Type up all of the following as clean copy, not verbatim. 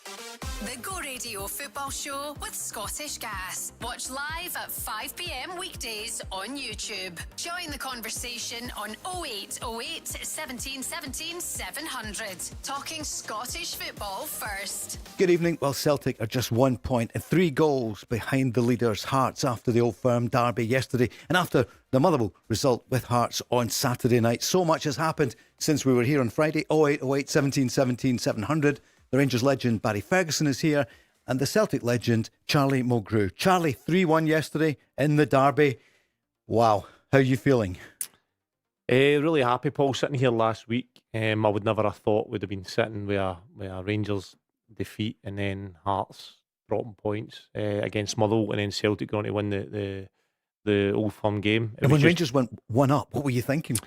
The Go Radio Football Show with Scottish Gas. Watch live at 5 p.m. weekdays on YouTube. Join the conversation on 0808 17 17 700. Talking Scottish football first. Good evening. Well, Celtic are just 1 point and 3 goals behind the leaders, Hearts, after the Old Firm derby yesterday and after the Motherwell result with Hearts on Saturday night. So much has happened since we were here on Friday. 0808 17 17 700. The Rangers legend Barry Ferguson is here and the Celtic legend Charlie Mulgrew. Charlie, 3-1 yesterday in the derby. Wow, how are you feeling? Really happy, Paul. Sitting here last week, I would never have thought we'd have been sitting with a Rangers defeat and then Hearts dropping points against Motherwell and then Celtic going to win the Old Firm game. And when Rangers went 1 up, what were you thinking?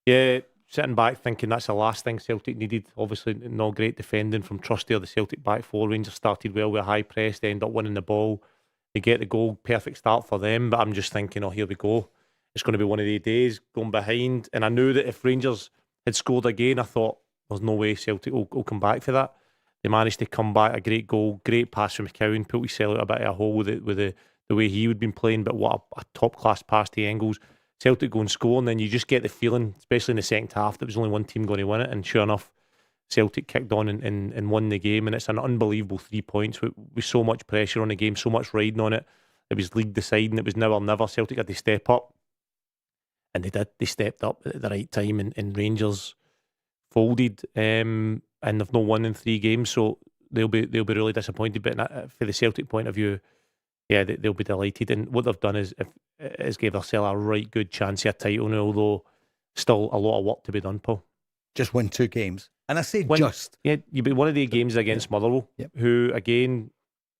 Yeah, sitting back thinking that's the last thing Celtic needed. Obviously, no great defending from Trusty or the Celtic back four. Rangers started well with a high press, they end up winning the ball. They get the goal, perfect start for them. But I'm just thinking, oh, here we go. It's going to be one of the days going behind. And I knew that if Rangers had scored again, I thought there's no way Celtic will come back for that. They managed to come back, a great goal, great pass from McCowan, put Celtic a bit of a hole with the way he would been playing. But what a top-class pass to Engels. Celtic go and score, and then you just get the feeling, especially in the second half, that there was only one team going to win it. And sure enough, Celtic kicked on and won the game. And it's an unbelievable 3 points with so much pressure on the game, so much riding on it. It was league deciding. It was now or never. Celtic had to step up. And they did. They stepped up at the right time, and Rangers folded. And they've not won in 3 games, so they'll be really disappointed. But for the Celtic point of view, yeah, they'll be delighted. And what they've done is gave themselves a right good chance of a title now, although still a lot of work to be done, Paul. Just win 2 games. And I say just. Yeah, you be one of the games against Motherwell, who, again,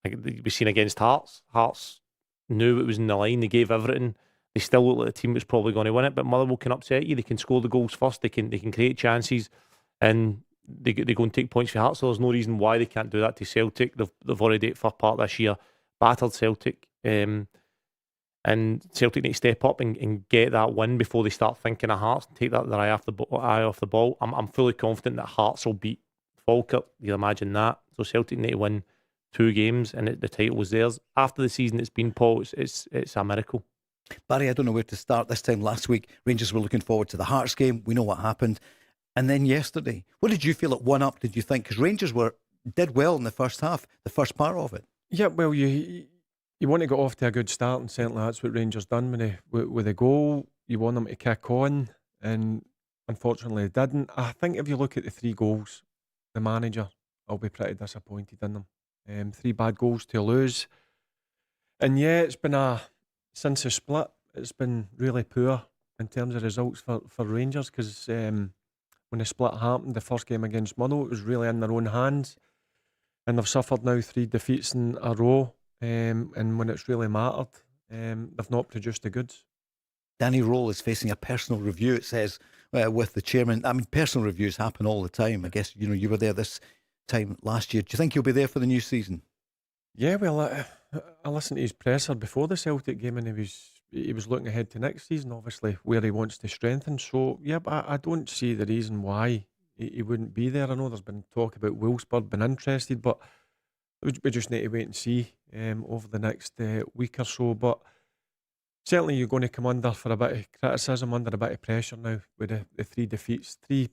we've seen against Hearts. Hearts knew it was in the line. They gave everything. They still look like the team was probably going to win it, but Motherwell can upset you. They can score the goals first. They can create chances, and they go and take points for Hearts. So there's no reason why they can't do that to Celtic. They've already, for part this year, battered Celtic. And Celtic need to step up and get that win before they start thinking of Hearts and take their eye off the ball. I'm fully confident that Hearts will beat Falkirk. You imagine that. So Celtic need to win 2 games and the title was theirs. After the season it's been, Paul, it's a miracle. Barry, I don't know where to start. This time last week, Rangers were looking forward to the Hearts game. We know what happened. And then yesterday, what did you feel at 1 up, did you think? Because Rangers did well in the first half, the first part of it. Yeah, well, you want to get off to a good start, and certainly that's what Rangers done with a goal. You want them to kick on, and unfortunately they didn't. I think if you look at the 3 goals, the manager will be pretty disappointed in them. 3 bad goals to lose. And yeah, it's been since the split, it's been really poor in terms of results for Rangers, because when the split happened, the first game against Motherwell, it was really in their own hands, and they've suffered now 3 defeats in a row. And when it's really mattered, they've not produced the goods. Danny Roll is facing a personal review, it says, with the chairman. I mean, personal reviews happen all the time. I guess, you were there this time last year. Do you think you'll be there for the new season? Yeah, well, I listened to his presser before the Celtic game, and he was looking ahead to next season, obviously, where he wants to strengthen. So, yeah, but I don't see the reason why he wouldn't be there. I know there's been talk about Wilsberg being interested, but we just need to wait and see over the next week or so. But certainly you're going to come under for a bit of criticism, under a bit of pressure now with the 3 defeats, 3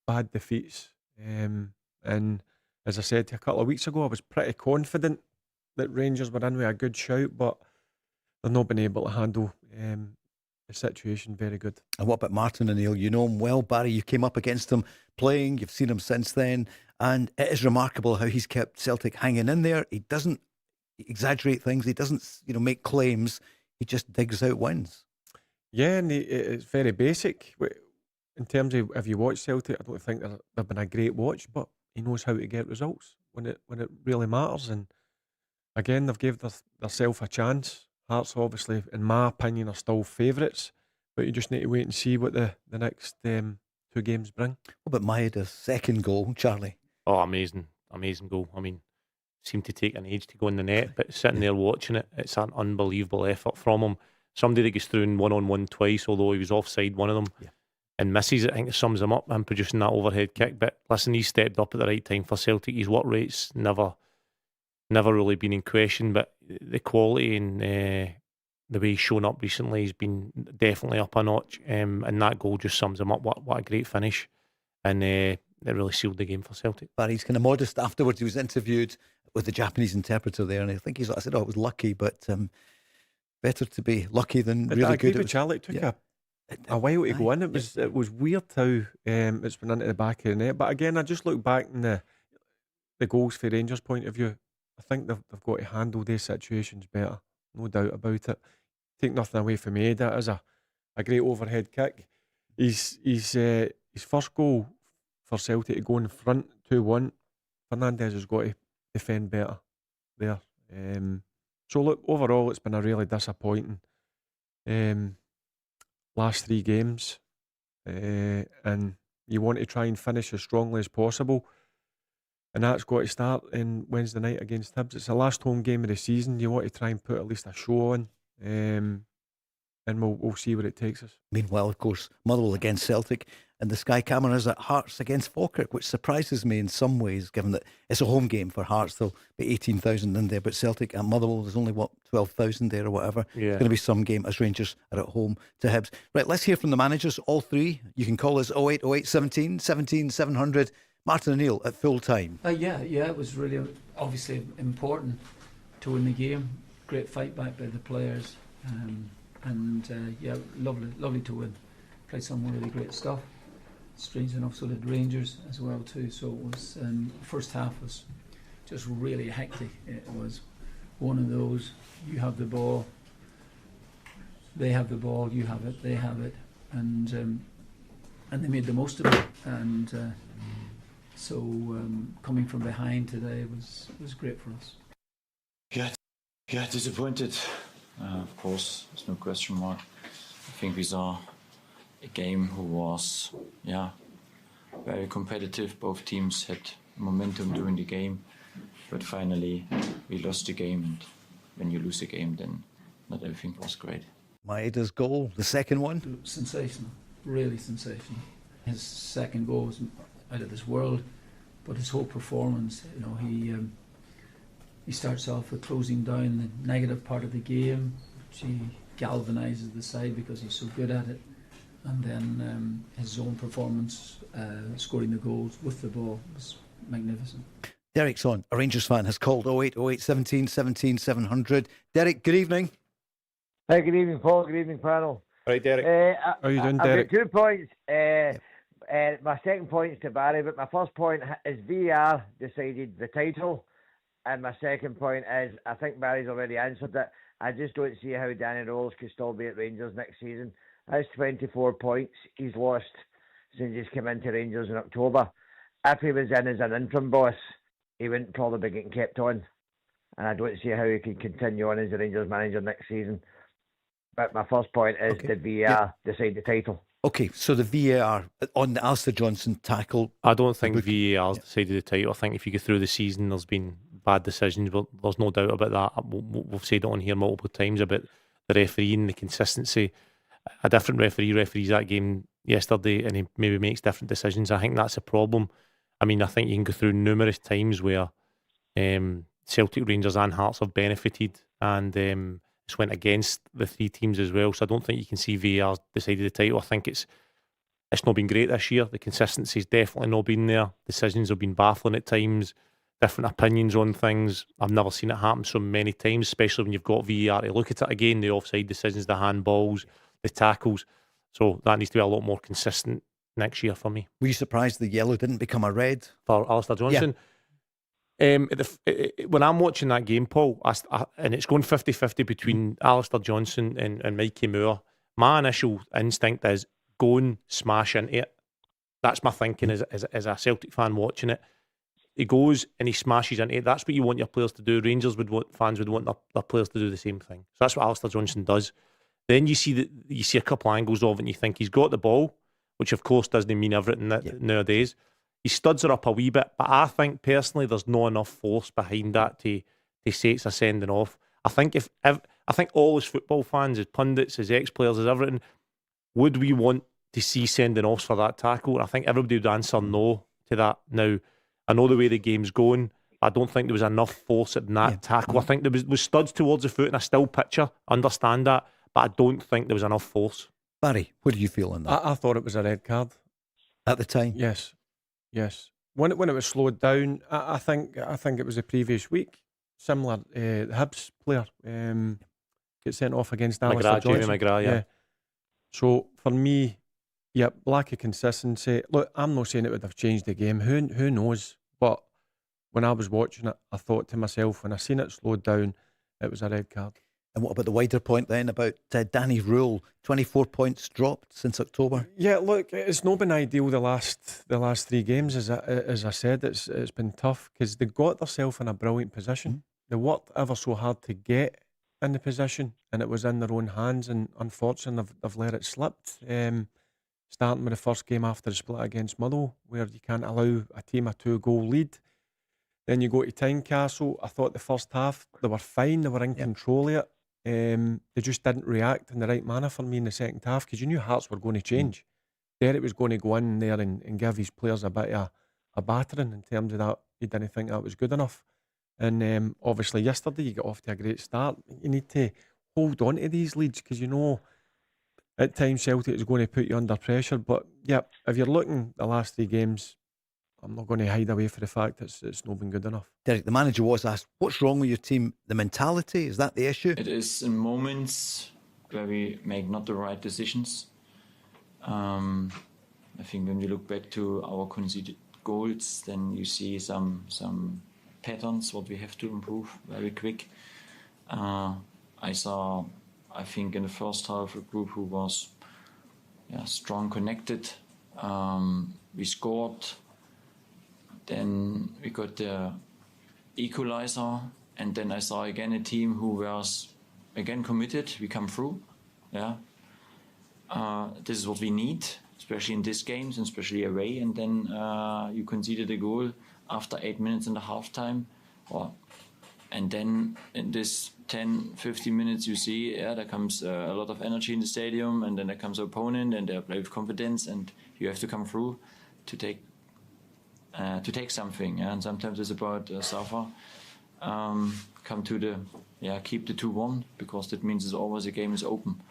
bad defeats. And as I said a couple of weeks ago, I was pretty confident that Rangers were in with a good shout, but they've not been able to handle the situation very good. And what about Martin O'Neill? You know him well, Barry. You came up against him playing. You've seen him since then. And it is remarkable how he's kept Celtic hanging in there. He doesn't exaggerate things. He doesn't, make claims. He just digs out wins. Yeah, and it's very basic. In terms of, if you watch Celtic, I don't think they've been a great watch, but he knows how to get results when it really matters. And again, they've gave themselves a chance. Hearts, obviously, in my opinion, are still favourites, but you just need to wait and see what the next 2 games bring. What about Maeda's second goal, Charlie? Oh, amazing goal. I mean, seemed to take an age to go in the net, but sitting there watching it, it's an unbelievable effort from him. Somebody that gets through in 1-on-1 twice, although he was offside one of them, and misses it. I think it sums him up and producing that overhead kick. But listen, he stepped up at the right time for Celtic. His work rate's never never really been in question, but the quality and the way he's shown up recently has been definitely up a notch. And that goal just sums him up. What a great finish. And it really sealed the game for Celtic. Barry's kind of modest afterwards. He was interviewed with the Japanese interpreter there, and I think I said, "Oh, it was lucky, but better to be lucky than really I agree good." with Charlie. It took a while to go in. It was weird how it's went into the back of the net. But again, I just look back in the goals for Rangers' point of view. I think they've got to handle these situations better. No doubt about it. Take nothing away from Eda. That is a great overhead kick. His first goal for Celtic to go in front 2-1. Fernandes has got to defend better there. So look, overall, it's been a really disappointing last 3 games, and you want to try and finish as strongly as possible, and that's got to start in Wednesday night against Hibs. It's the last home game of the season. You want to try and put at least a show on, and we'll see where it takes us. Meanwhile, of course, Motherwell against Celtic, and the Sky cameras at Hearts against Falkirk, which surprises me in some ways, given that it's a home game for Hearts. There'll be 18,000 in there, but Celtic and Motherwell, there's only 12,000 there or whatever. Yeah. It's going to be some game as Rangers are at home to Hibs. Right, let's hear from the managers, all three. You can call us 0808 17 17 700. Martin O'Neill at full time. Yeah, it was really obviously important to win the game. Great fight back by the players, lovely to win. Played some really great stuff. Strange enough, so did Rangers as well too. So it was first half was just really hectic. It was one of those: you have the ball, they have the ball, you have it, they have it, and they made the most of it. And so coming from behind today was great for us. Yeah, disappointed. Of course, there's no question mark. I think we saw a game who was, very competitive. Both teams had momentum during the game, but finally we lost the game. And when you lose a game, then not everything was great. Maeda's goal, the second one. Sensational, really sensational. His second goal was out of this world, but his whole performance, he starts off with closing down the negative part of the game, which he galvanises the side because he's so good at it. And then his own performance, scoring the goals with the ball, was magnificent. Derek's on, a Rangers fan, has called 0808 17 17 700. Derek, good evening. Hey, good evening, Paul. Good evening, panel. Right, Derek. How are you doing, I've Derek? got 2 points. My second point is to Barry, but my first point is VAR decided the title. And my second point is, I think Barry's already answered it. I just don't see how Danny Rose could still be at Rangers next season. That's 24 points he's lost since he's come into Rangers in October. If he was in as an interim boss, he wouldn't probably be getting kept on. And I don't see how he can continue on as a Rangers manager next season. But my first point is, did VAR decide the title? Okay, so the VAR on the Alistair Johnson tackle. I don't think VAR's decided the title. I think if you go through the season, there's been bad decisions. But there's no doubt about that. We've said it on here multiple times about the refereeing, the consistency. A different referees that game yesterday, and he maybe makes different decisions. I think that's a problem. I mean, I think you can go through numerous times where Celtic, Rangers and Hearts have benefited, and it's went against the 3 teams as well. So I don't think you can see VAR decided the title. I think it's not been great this year. The consistency's definitely not been there. Decisions have been baffling at times. Different opinions on things. I've never seen it happen so many times, especially when you've got VAR to look at it again. The offside decisions, the handballs, the tackles. So that needs to be a lot more consistent next year for me. Were you surprised the yellow didn't become a red? For Alistair Johnson? When I'm watching that game, Paul, and it's going 50-50 between Alistair Johnson and Mikey Moore, my initial instinct is go and smash into it. That's my thinking as a Celtic fan watching it. He goes and he smashes into it. That's what you want your players to do. Fans would want their players to do the same thing. So that's what Alistair Johnson does. Then you see a couple angles of it and you think he's got the ball, which of course doesn't mean everything nowadays. He studs her up a wee bit, but I think personally there's not enough force behind that to say it's a sending off. I think all as football fans, as pundits, as ex-players, as everything, would we want to see sending offs for that tackle? I think everybody would answer no to that. Now, I know the way the game's going. I don't think there was enough force in that tackle. I think there was studs towards the foot in a still picture. I understand that, but I don't think there was enough force. Barry, what do you feel on that? I thought it was a red card At the time? Yes. When it was slowed down, I think it was the previous week. Similar, the Hibs player get sent off against Alistair Johnson. Jamie McGrath, yeah. So for me, lack of consistency. Look, I'm not saying it would have changed the game. Who knows? But when I was watching it, I thought to myself, when I seen it slowed down, it was a red card. And what about the wider point then about Danny Rule? 24 points dropped since October. Yeah, look, it's not been ideal the last 3 games. As I said, it's been tough because they got themselves in a brilliant position. They worked ever so hard to get in the position, and it was in their own hands. And unfortunately, they've let it slip. Starting with the first game after the split against Motherwell, where you can't allow a team a 2-goal lead. Then you go to Tynecastle. I thought the first half they were fine. They were in control of it. They just didn't react in the right manner for me in the second half because you knew Hearts were going to change. Derek was going to go in there and give his players a bit of a battering in terms of that. He didn't think that was good enough. And obviously yesterday you got off to a great start. You need to hold on to these leads because you know at times Celtic is going to put you under pressure. But yeah, if you're looking the last 3 games, I'm not going to hide away for the fact that it's not been good enough. Derek, the manager was asked, what's wrong with your team? The mentality? Is that the issue? It is in moments where we make not the right decisions. I think when we look back to our conceded goals, then you see some patterns what we have to improve very quick. I think in the first half a group who was strong connected. We scored. Then we got the equalizer, and then I saw again a team who was again committed. We come through, this is what we need, especially in these games, and especially away. And then you conceded a goal after 8 minutes in the halftime, and then in this 10-15 minutes you see there comes a lot of energy in the stadium, and then there comes an opponent and they play with confidence, and you have to come through to take something, and sometimes it's about suffer, come to the keep the 2-1 because that means it's always the game is open,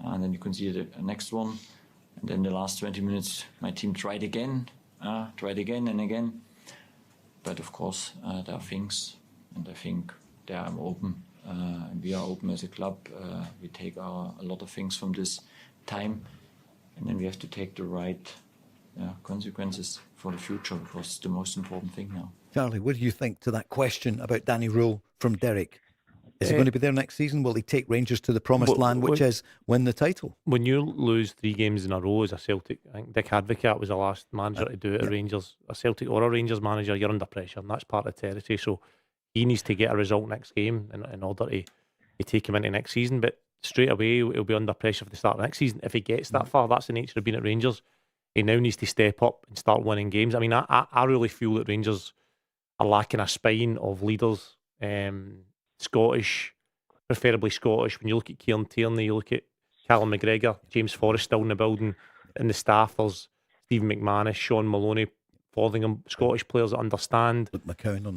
and then you can see the next one, and then the last 20 minutes my team tried again and again, but of course there are things, and I think there I'm open, and we are open as a club. We take a lot of things from this time, and then we have to take the right consequences for the future because it's the most important thing now. Charlie, what do you think to that question about Danny Rule from Derek? Is he going to be there next season? Will he take Rangers to the promised land, which is win the title? When you lose 3 games in a row as a Celtic, I think Dick Advocaat was the last manager to do it at Rangers. A Celtic or a Rangers manager, you're under pressure, and that's part of the territory. So he needs to get a result next game in order to take him into next season. But straight away, he'll be under pressure for the start of next season. If he gets that far, that's the nature of being at Rangers. He now needs to step up and start winning games. I mean, I really feel that Rangers are lacking a spine of leaders, Scottish, preferably Scottish. When you look at Kieran Tierney, you look at Callum McGregor, James Forrest still in the building. In the staff, there's Stephen McManus, Sean Maloney, Fotheringham, Scottish players that understand. Luke McCowan on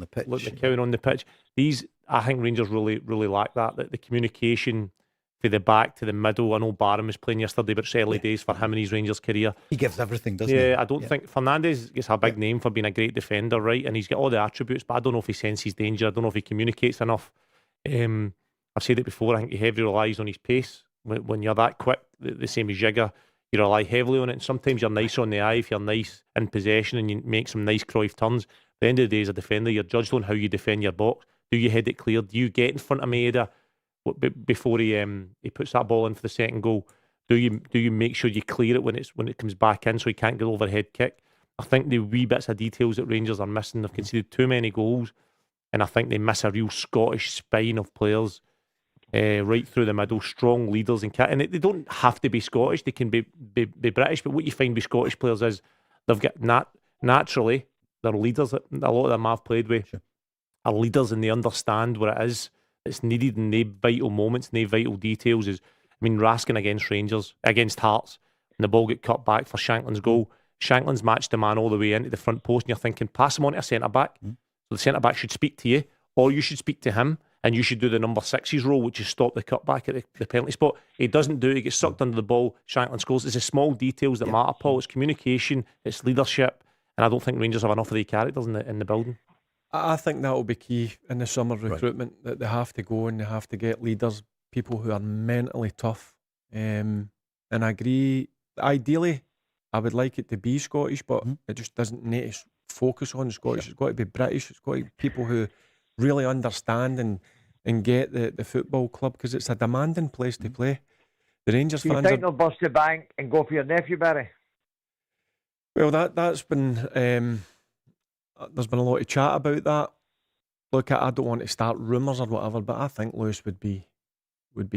the pitch. These, I think Rangers really, really lack that. The communication to the back, to the middle. I know Barham was playing yesterday, but it's early days for him in his Rangers career. He gives everything, doesn't he? Yeah, I don't think Fernandes gets a big name for being a great defender, right? And he's got all the attributes, but I don't know if he senses danger. I don't know if he communicates enough. I've said it before, I think he heavily relies on his pace. When you're that quick, the same as Jigger, you rely heavily on it. And sometimes you're nice on the eye if you're nice in possession and you make some nice Cruyff turns. At the end of the day, as a defender, you're judged on how you defend your box. Do you head it clear? Do you get in front of Maeda before he puts that ball in for the second goal? Do you make sure you clear it when it comes back in so he can't get overhead kick? I think the wee bits of details that Rangers are missing. They've conceded too many goals, and I think they miss a real Scottish spine of players right through the middle, strong leaders, and they don't have to be Scottish. They can be British, but what you find with Scottish players is they've got naturally they're leaders. A lot of them I've played with are leaders, and they understand what it is that's needed in the vital moments, and the vital details. Raskin against Hearts, and the ball get cut back for Shanklin's goal. Shanklin's matched the man all the way into the front post, and you're thinking, pass him on to a centre back. So the centre back should speak to you, or you should speak to him, and you should do the number 6's role, which is stop the cutback at the penalty spot. He doesn't do it. He gets sucked under the ball. Shankland scores. It's the small details that matter, Paul. It's communication. It's leadership. And I don't think Rangers have enough of the characters in the building. I think that will be key in the summer recruitment, that they have to go and they have to get leaders, people who are mentally tough. And I agree, ideally, I would like it to be Scottish, but it just doesn't need to focus on Scottish. It's got to be British. It's got to be people who really understand and get the football club, because it's a demanding place to play. The Rangers Do you fans think they'll bust the bank and go for your nephew, Barry? Well, that's been... there's been a lot of chat about that. Look, I don't want to start rumours or whatever, but I think Lewis would be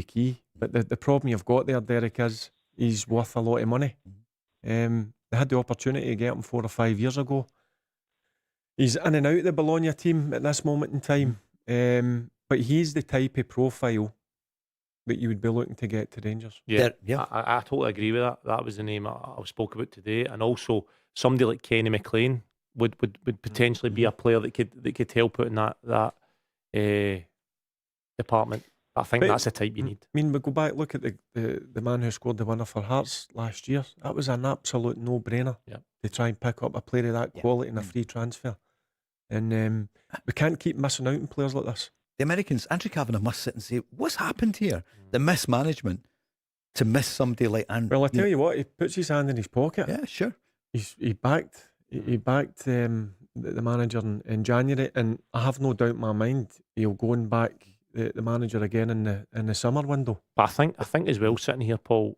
key. But the problem you've got there, Derek, is he's worth a lot of money. They had the opportunity to get him 4 or 5 years ago. He's in and out of the Bologna team at this moment in time. But he's the type of profile that you would be looking to get to Rangers. Yeah, I totally agree with that. That was the name I spoke about today. And also somebody like Kenny McLean would potentially be a player that could help out in that department. I think that's the type you need. I mean, we go back, look at the man who scored the winner for Hearts last year. That was an absolute no-brainer to try and pick up a player of that quality in a free transfer. And we can't keep missing out on players like this. The Americans, Andrew Kavanagh must sit and say, what's happened here? The mismanagement to miss somebody like Andrew. Well, I tell you what, he puts his hand in his pocket. Yeah, sure. He backed the manager in January, and I have no doubt in my mind he'll go and back the manager again in the summer window. But I think as well, sitting here, Paul,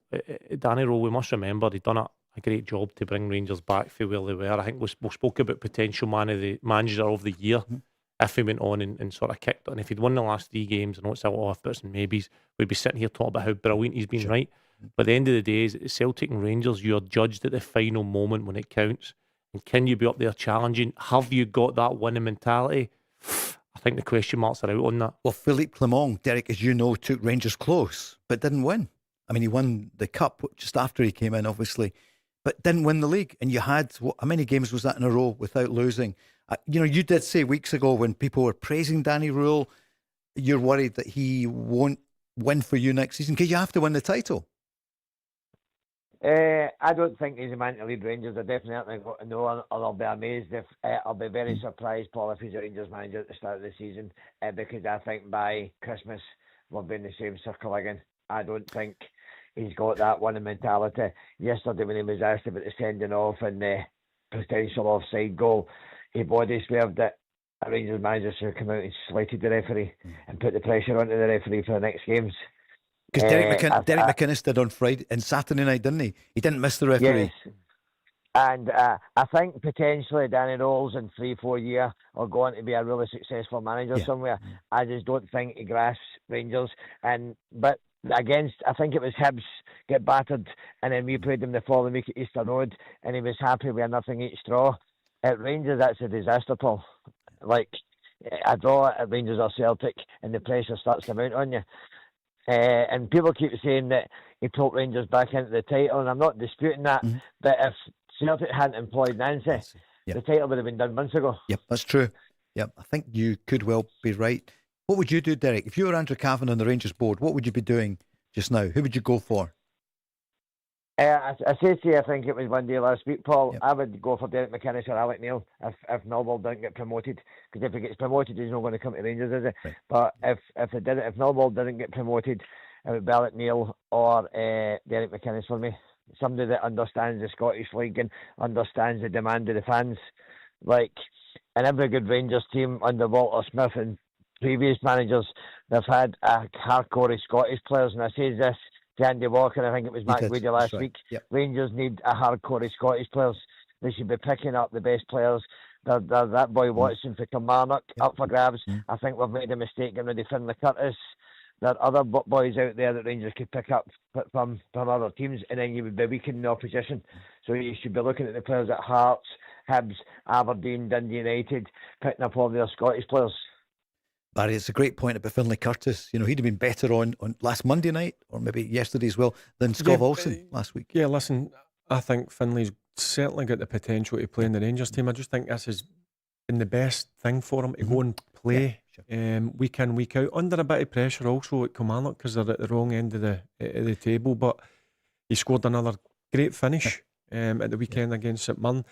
Danny Rowe, we must remember he'd done a great job to bring Rangers back from where they were. I think we spoke about potential manager of the year if he went on and sort of kicked on. If he'd won the last 3 games, I know it's a lot of ifs and maybes, we'd be sitting here talking about how brilliant he's been, right? But at the end of the day, it's Celtic and Rangers, you're judged at the final moment when it counts. And can you be up there challenging? Have you got that winning mentality? I think the question marks are out on that. Well, Philippe Clement, Derek, as you know, took Rangers close, but didn't win. I mean, he won the cup just after he came in, obviously, but didn't win the league. And you had, how many games was that in a row without losing? You did say weeks ago when people were praising Danny Rule, you're worried that he won't win for you next season because you have to win the title. I don't think he's a man to lead Rangers. I definitely no, and I'll be amazed if I'll be very surprised, Paul, if he's a Rangers manager at the start of the season, because I think by Christmas we'll be in the same circle again. I don't think he's got that winning mentality. Yesterday when he was asked about the sending off and the potential offside goal, he body swerved it. A Rangers manager should have come out and slated the referee and put the pressure onto the referee for the next games. Because Derek McInnes did on Friday and Saturday night, didn't he? He didn't miss the referee. Yes. And I think potentially Danny Rowles in 3-4 years are going to be a really successful manager somewhere. I just don't think he grasps Rangers. But against, I think it was Hibs get battered, and then we played them the following week at Easter Road, and he was happy with a nothing each draw. At Rangers, that's a disaster, Paul. Like a draw at Rangers or Celtic, and the pressure starts to mount on you. And people keep saying that he put Rangers back into the title, and I'm not disputing that. But if Celtic hadn't employed Nancy, the title would have been done months ago. Yep, that's true. Yep, I think you could well be right. What would you do, Derek? If you were Andrew Kavanagh on the Rangers board, what would you be doing just now? Who would you go for? I said to you, I think it was one day last week, Paul, I would go for Derek McInnes or Alec Neil if Millwall don't get promoted. Because if he gets promoted, he's not going to come to Rangers, is he? Right. But if Millwall didn't get promoted, it would be Alec Neil or Derek McInnes for me. Somebody that understands the Scottish League and understands the demand of the fans. Like, in every good Rangers team under Walter Smith and previous managers, they've had a hardcore Scottish players, and I say this to Andy Walker, I think it was Matt Guidi last week. Yep. Rangers need a hardcore Scottish players. They should be picking up the best players. That boy Watson for Kilmarnock up for grabs. I think we've made a mistake getting rid of Finlay Curtis. There are other boys out there that Rangers could pick up from other teams, and then you would be weakening the opposition. So you should be looking at the players at Hearts, Hibs, Aberdeen, Dundee United, picking up all their Scottish players. Barry, it's a great point about Finlay Curtis. You know, he'd have been better on last Monday night, or maybe yesterday as well, than Scott Olsen last week. Yeah, listen, I think Finlay's certainly got the potential to play in the Rangers team. I just think this is been the best thing for him to go and play week in, week out, under a bit of pressure also at Kilmarnock because they're at the wrong end of the table. But he scored another great finish at the weekend against St Mirren.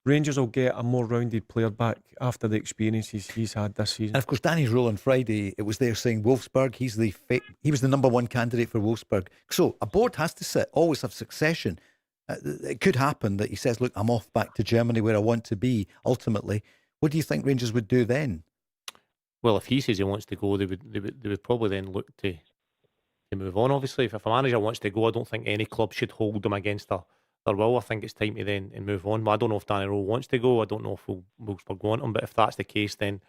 Rangers will get a more rounded player back after the experiences he's had this season. And of course, Danny's rule on Friday, it was there saying Wolfsburg, he was the number one candidate for Wolfsburg. So a board has to sit, always have succession. It could happen that he says, look, I'm off back to Germany where I want to be ultimately. What do you think Rangers would do then? Well, if he says he wants to go, they would probably then look to move on. Obviously, if a manager wants to go, I don't think any club should hold them against their will. I think it's time to then move on. But I don't know if Danny Rowe wants to go. I don't know if Wolfsburg want him. But if that's the case, then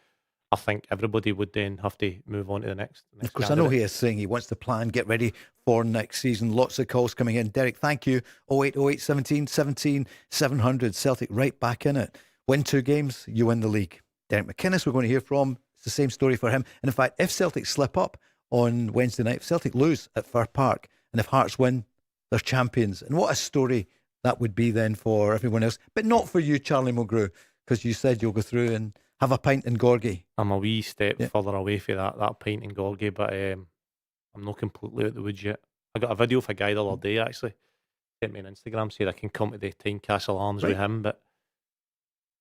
I think everybody would then have to move on to the next of course, candidate. I know he is saying he wants to plan, get ready for next season. Lots of calls coming in. Derek, thank you. 0808 17 17 700. Celtic right back in it. Win 2 games, you win the league. Derek McInnes, we're going to hear from. It's the same story for him. And in fact, if Celtic slip up on Wednesday night, if Celtic lose at Fir Park, and if Hearts win, they're champions. And what a story that would be then for everyone else. But not for you, Charlie Mulgrew, because you said you'll go through and have a pint in Gorgie. I'm a wee step further away from that pint in Gorgie, but I'm not completely out the woods yet. I got a video of a guy the other day, actually, sent me on Instagram, said I can come to the Tynecastle Arms with him, but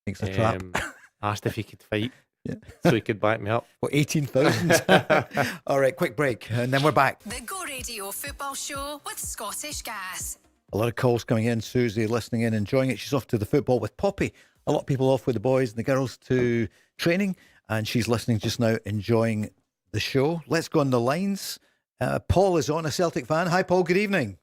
thinks a trap. Asked if he could fight, so he could back me up. What, 18,000? All right, quick break, and then we're back. The Go Radio Football Show with Scottish Gas. A lot of calls coming in. Susie listening in, enjoying it. She's off to the football with Poppy. A lot of people off with the boys and the girls to training, and she's listening just now, enjoying the show. Let's go on the lines. Paul is on, a Celtic fan. Hi, Paul. Good evening.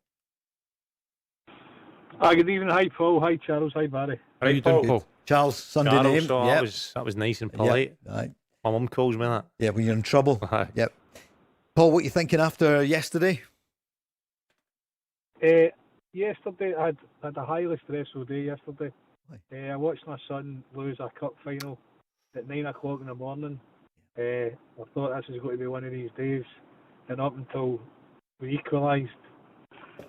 Hi, good evening. Hi, Paul. Hi, Charles. Hi, Barry. How are you doing, Paul? Charles, Sunday Charles, name. so that was nice and polite. Yep. My mum calls me that. Yeah, when you're in trouble. Aye. Yep. Paul, what are you thinking after yesterday? Yesterday, I had a highly stressful day yesterday. I watched my son lose a cup final at 9 o'clock in the morning. I thought this was going to be one of these days, and up until we equalised,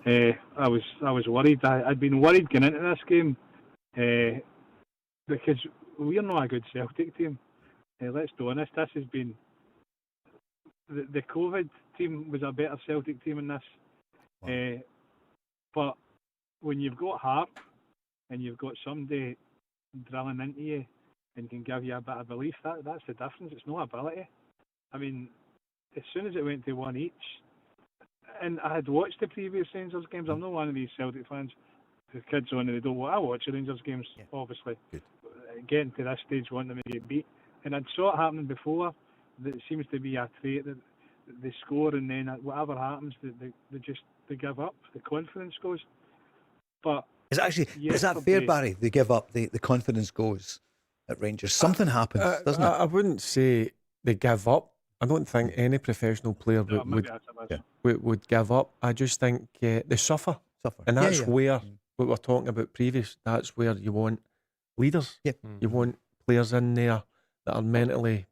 I was worried. I'd been worried going into this game because we're not a good Celtic team. Let's be honest, this has been the COVID team was a better Celtic team in this. Wow. But when you've got heart and you've got somebody drilling into you and can give you a bit of belief, that's the difference. It's not ability. I mean, as soon as it went to one each, and I had watched the previous Rangers games. I'm not one of these Celtic fans who kids on and they don't want. I watch the Rangers games, obviously. Good. Getting to this stage, wanting to get beat. And I'd saw it happening before. That it seems to be a trait that they score and then whatever happens, they give up. The confidence goes. But is that fair, Barry? They give up. The confidence goes at Rangers. Something happens, doesn't it? I wouldn't say they give up. I don't think any professional player would give up. I just think they suffer. And that's where what we're talking about previous. That's where you want leaders. Yep. You want players in there that are mentally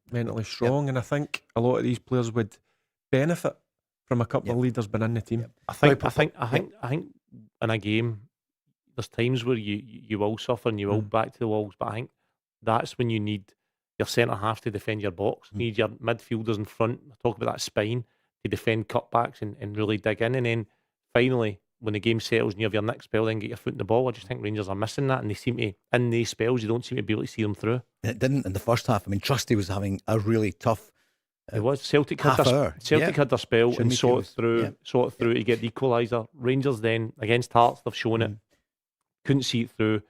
strong. And I think a lot of these players would benefit from a couple of leaders being in the team. I think in a game, there's times where you will suffer and you will back to the walls, but I think that's when you need your centre half to defend your box. You need your midfielders in front. I talk about that spine to defend cutbacks and really dig in. And then finally, when the game settles and you have your next spell, then get your foot in the ball. I just think Rangers are missing that, and they seem to, in these spells, you don't seem to be able to see them through. And it didn't in the first half. I mean, Trusty was having a really tough. It was Celtic had their spell and saw it through to get the equaliser. Rangers then against Hearts, they've shown it, couldn't see it through,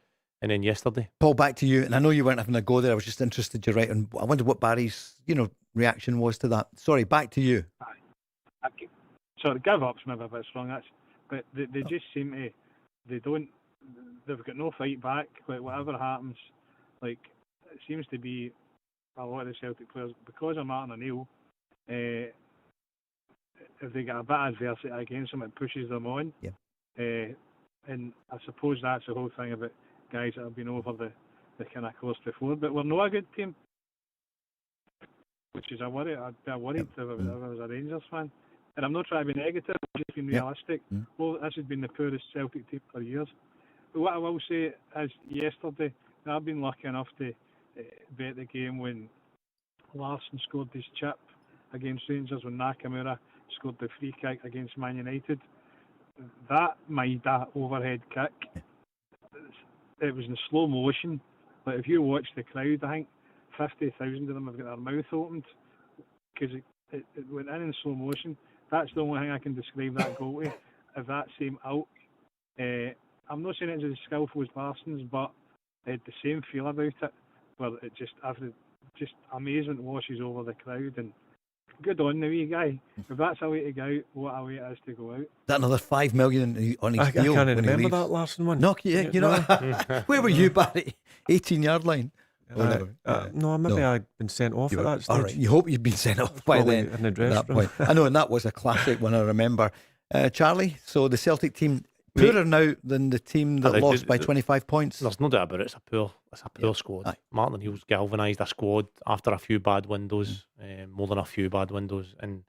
and then yesterday. Paul, back to you, and I know you weren't having a go there. I was just interested. You're right, and I wonder what Barry's reaction was to that. Sorry, back to you. Sorry, give up's maybe a bit strong. But they just seem to, they've got no fight back. Like whatever happens, like it seems to be a lot of the Celtic players, because of Martin O'Neill, if they get a bit of adversity against them, it pushes them on. Yeah. And I suppose that's the whole thing about guys that have been over the kind of course before. But we're not a good team, which is a worry. I'd be worried if I was a Rangers fan. And I'm not trying to be negative, I'm just being realistic. Well, this has been the poorest Celtic team for years. But what I will say is, yesterday, I've been lucky enough to be at the game when Larsson scored his chip against Rangers, when Nakamura scored the free kick against Man United. That overhead kick, it was in slow motion. Like, if you watch the crowd, I think 50,000 of them have got their mouth opened because it went in slow motion. That's the only thing I can describe that goal with, of that same ilk. I'm not saying it's as skillful as Larsson's, but it had the same feel about it, where it just, after just amazement washes over the crowd. And good on the wee guy. If that's a way to go out, what a way it is to go out. That another 5 million on his I deal. can't when he remember leaves. that Larsson one. No, yeah, you know, where were you, Barry? 18-yard line. No, maybe I'd been sent off at that stage. All right, you hope you'd been sent off by Probably then. in the At dressing that room. point, I know, and that was a classic one. I remember. Charlie, so the Celtic team poorer now than the team that lost by 25 points. There's no doubt about it. It's a poor squad. Aye. Martin O'Neill's galvanised a squad after a few bad windows, more than a few bad windows, and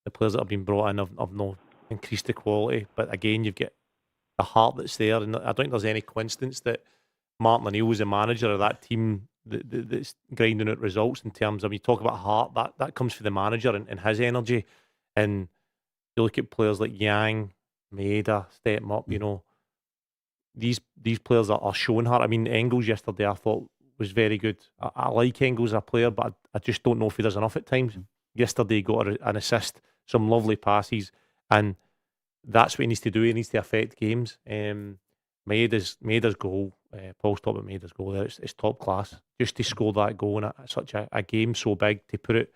the players that have been brought in have not increased the quality. But again, you've got the heart that's there, and I don't think there's any coincidence that Martin O'Neill was the manager of that team that's grinding out results. In terms of, when you talk about heart, that comes from the manager and his energy. And you look at players like Yang, Maeda, step them up. You know, these players are showing heart. I mean, Engels yesterday I thought was very good. I like Engels as a player, but I just don't know if he does enough at times. Yesterday he got an assist, some lovely passes, and that's what he needs to do. He needs to affect games. Maeda's goal, Paul's talking about Maeda's goal there, it's top class. Just to score that goal in such a game so big, to put it,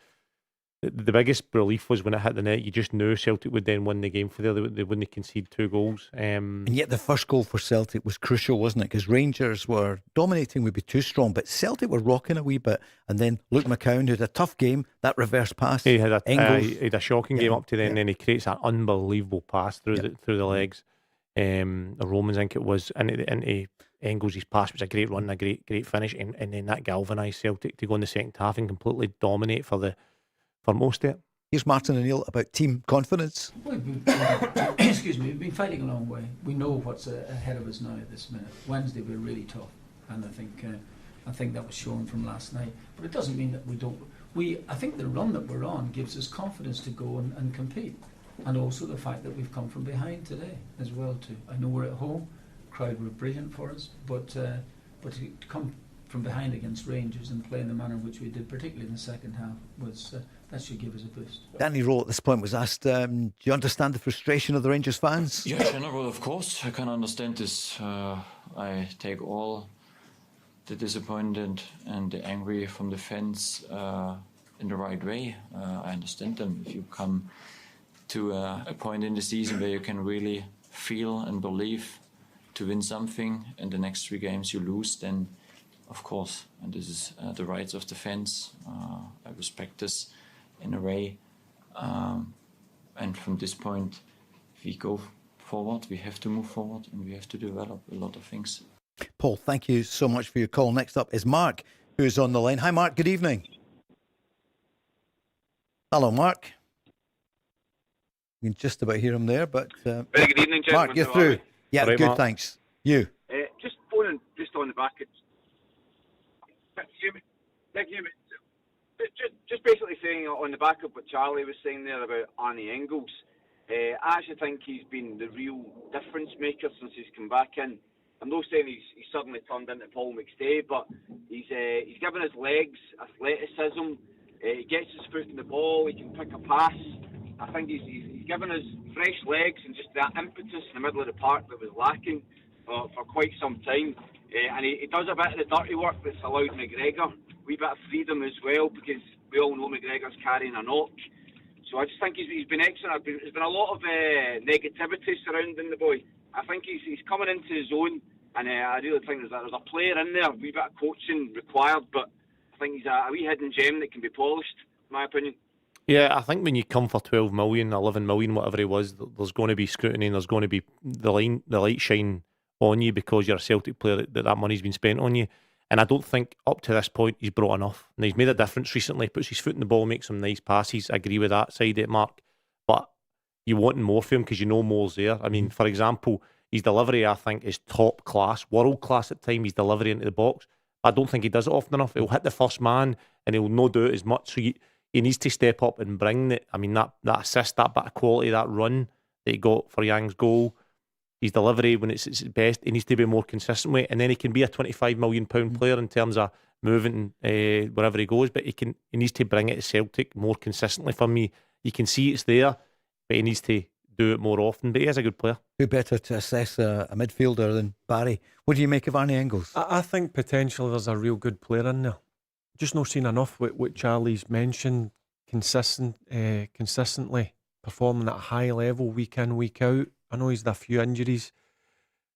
the biggest relief was when it hit the net. You just knew Celtic would then win the game for there. They wouldn't concede 2 goals. And yet the first goal for Celtic was crucial, wasn't it? Because Rangers were dominating, would be too strong, but Celtic were rocking a wee bit. And then Luke McCown, who had a tough game, that reverse pass. He had Engels, he had a shocking game up to then, and then he creates an unbelievable pass through the legs. Romans, I think it was, into Engels' pass, which was a great run, a great finish, and then that galvanised Celtic to go in the second half and completely dominate for most of it. Here's Martin O'Neill about team confidence. Excuse me, we've been fighting a long way. We know what's ahead of us now at this minute. Wednesday we're really tough, and I think that was shown from last night. But it doesn't mean that we don't. I think the run that we're on gives us confidence to go and compete, and also the fact that we've come from behind today as well too. I know we're at home, crowd were brilliant for us, but to come from behind against Rangers and play in the manner in which we did, particularly in the second half, was that should give us a boost. Danny Rowe at this point was asked, do you understand the frustration of the Rangers fans? Yeah, general, of course. I can understand this. I take all the disappointed and the angry from the fans in the right way. I understand them. If you come to a point in the season where you can really feel and believe to win something, and the next 3 games you lose, then of course, and this is the rights of the fans. I respect this in a way. And from this point, if we go forward, we have to move forward and we have to develop a lot of things. Paul, thank you so much for your call. Next up is Mark, who is on the line. Hi, Mark. Good evening. Hello, Mark. You can just about hear him there, but... Very good evening, gentlemen. Mark, you're through. Yeah, All right, good, Mark. thanks. You. Just phoning just on the back of... Just basically saying on the back of what Charlie was saying there about Arnie Engels, I actually think he's been the real difference maker since he's come back in. I'm not saying he's suddenly turned into Paul McStay, but he's given his legs athleticism. He gets his foot in the ball. He can pick a pass. I think he's given us fresh legs and just that impetus in the middle of the park that was lacking for quite some time. And he does a bit of the dirty work that's allowed McGregor a wee bit of freedom as well, because we all know McGregor's carrying a knock. So I just think he's been excellent. There's been a lot of negativity surrounding the boy. I think he's coming into his own, and I really think there's a player in there, a wee bit of coaching required, but I think he's a wee hidden gem that can be polished, in my opinion. Yeah, I think when you come for 12 million, 11 million, whatever it was, there's going to be scrutiny and there's going to be the light shine on you because you're a Celtic player, that money's been spent on you. And I don't think up to this point he's brought enough. Now, he's made a difference recently, puts his foot in the ball, makes some nice passes. I agree with that side of it, Mark. But you want more for him because you know more's there. I mean, for example, his delivery, I think, is top class, world class at times, his delivery into the box. I don't think he does it often enough. He'll hit the first man and he'll no do it as much. So he needs to step up and bring it. I mean, that assist, that bit of quality, that run that he got for Yang's goal, his delivery when it's its best, he needs to be more consistent with it. And then he can be a £25 million player in terms of moving wherever he goes, but he needs to bring it to Celtic more consistently for me. You can see it's there, but he needs to do it more often. But he is a good player. Who better to assess a midfielder than Barry? What do you make of Arnie Engels? I think potentially there's a real good player in there. Just not seen enough with what Charlie's mentioned. Consistently performing at a high level week in, week out. I know he's had a few injuries,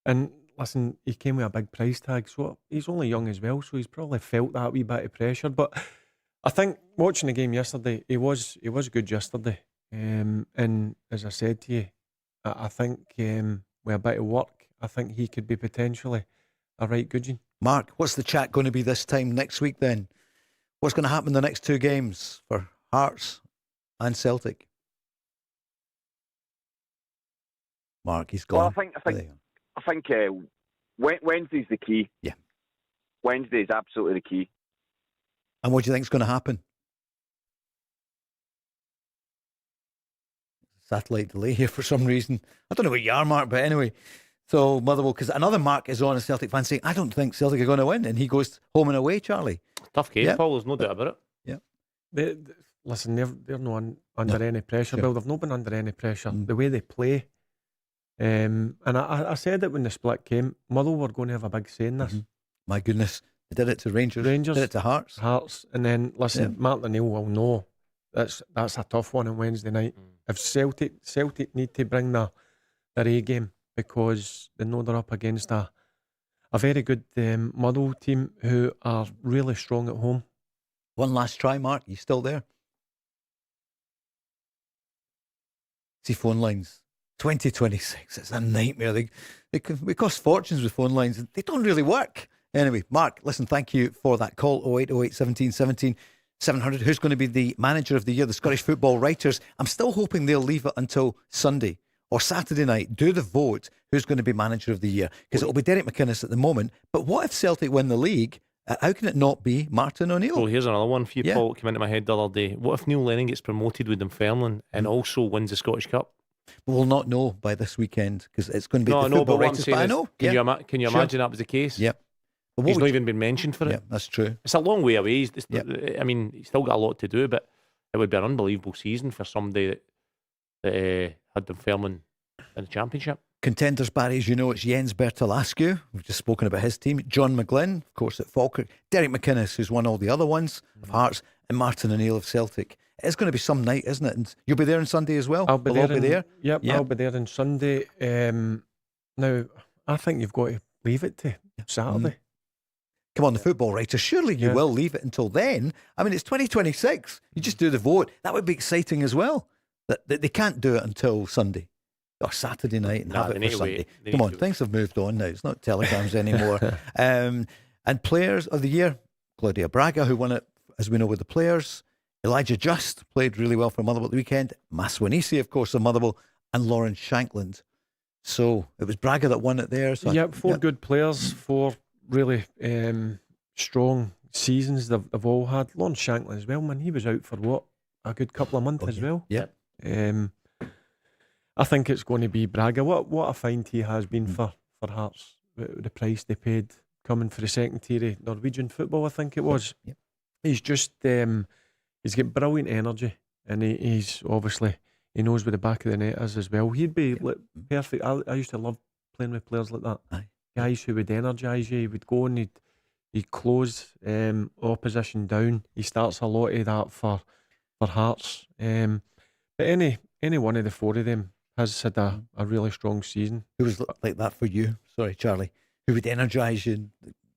and listen, he came with a big price tag, so he's only young as well, so he's probably felt that wee bit of pressure. But I think watching the game yesterday, he was good yesterday. And as I said to you, I think with a bit of work, I think he could be potentially a right goodgin. Mark, what's the chat going to be this time next week then? What's going to happen in the next two games for Hearts and Celtic? Mark, he's gone. Well, I think Wednesday's the key. Yeah. Wednesday is absolutely the key. And what do you think is going to happen? Satellite delay here for some reason. I don't know where you are, Mark, but anyway. So, Motherwell, because another Mark is on, a Celtic fan, saying, I don't think Celtic are going to win. And he goes home and away, Charlie. Tough game, Yeah. Paul, there's no doubt about it. Yeah. Listen, they're not under any pressure. Sure. Well, they've not been under any pressure. The way they play. And I said it when the split came, Motherwell were going to have a big say in this. My goodness. They did it to Rangers. Did it to Hearts. And then, listen, Martin O'Neill will know that's a tough one on Wednesday night. If Celtic need to bring their A game, because they know they're up against a very good Motherwell team who are really strong at home. One last try, Mark. You still there? See, phone lines. 2026. It's a nightmare. They cost fortunes with phone lines. They don't really work. Anyway, Mark, listen, thank you for that call. 0808 17 17 700. Who's going to be the manager of the year? The Scottish Football Writers. I'm still hoping they'll leave it until Sunday or Saturday night. Do the vote. Who's going to be manager of the year? Because it'll be Derek McInnes at the moment. But what if Celtic win the league? How can it not be Martin O'Neill? Well, here's another one for you, Paul. It came into my head the other day. What if Neil Lennon gets promoted with Dunfermline and also wins the Scottish Cup? We'll not know by this weekend because it's going to be No, the no, Football but what I'm Writers. saying But I is, know. can you imagine that was the case? Yeah. But He's not even been mentioned for it. Yeah, that's true. It's a long way away. I mean, he's still got a lot to do, but it would be an unbelievable season for somebody that had Dunfermline in the Championship. Contenders, Barry, as you know, it's Jens Bertolascu. We've just spoken about his team. John McGlynn, of course, at Falkirk. Derek McInnes, who's won all the other ones of Hearts, and Martin O'Neill of Celtic. It's going to be some night, isn't it? And you'll be there on Sunday as well? I'll be We'll there. all be there? Yep, I'll be there on Sunday. Now, I think you've got to leave it to Saturday. Come on, the Football Writers. Surely you will leave it until then. I mean, it's 2026. You just do the vote. That would be exciting as well. That they can't do it until Sunday or Saturday night and have it for Sunday. Come on, things have moved on now. It's not telegrams anymore. And players of the year, Claudia Braga, who won it, as we know, with the players. Elijah Just played really well for Motherwell at the weekend. Maswanisi, of course, of Motherwell, and Lawrence Shankland. So it was Braga that won it there. So four good players, four really strong seasons they've all had. Lawrence Shankland as well, man. He was out for what? A good couple of months as well. Yeah. I think it's going to be Braga. What a find he has been for Hearts. The price they paid coming for the second tier of Norwegian football, I think it was. Yep. He's just he's got brilliant energy, and he's obviously he knows where the back of the net is as well. He'd be perfect. I used to love playing with players like that. Aye. Guys who would energise you. He would go and he'd close opposition down. He starts a lot of that for Hearts. But any one of the four of them has had a really strong season. Who was like that for you? Sorry, Charlie. Who would energise you,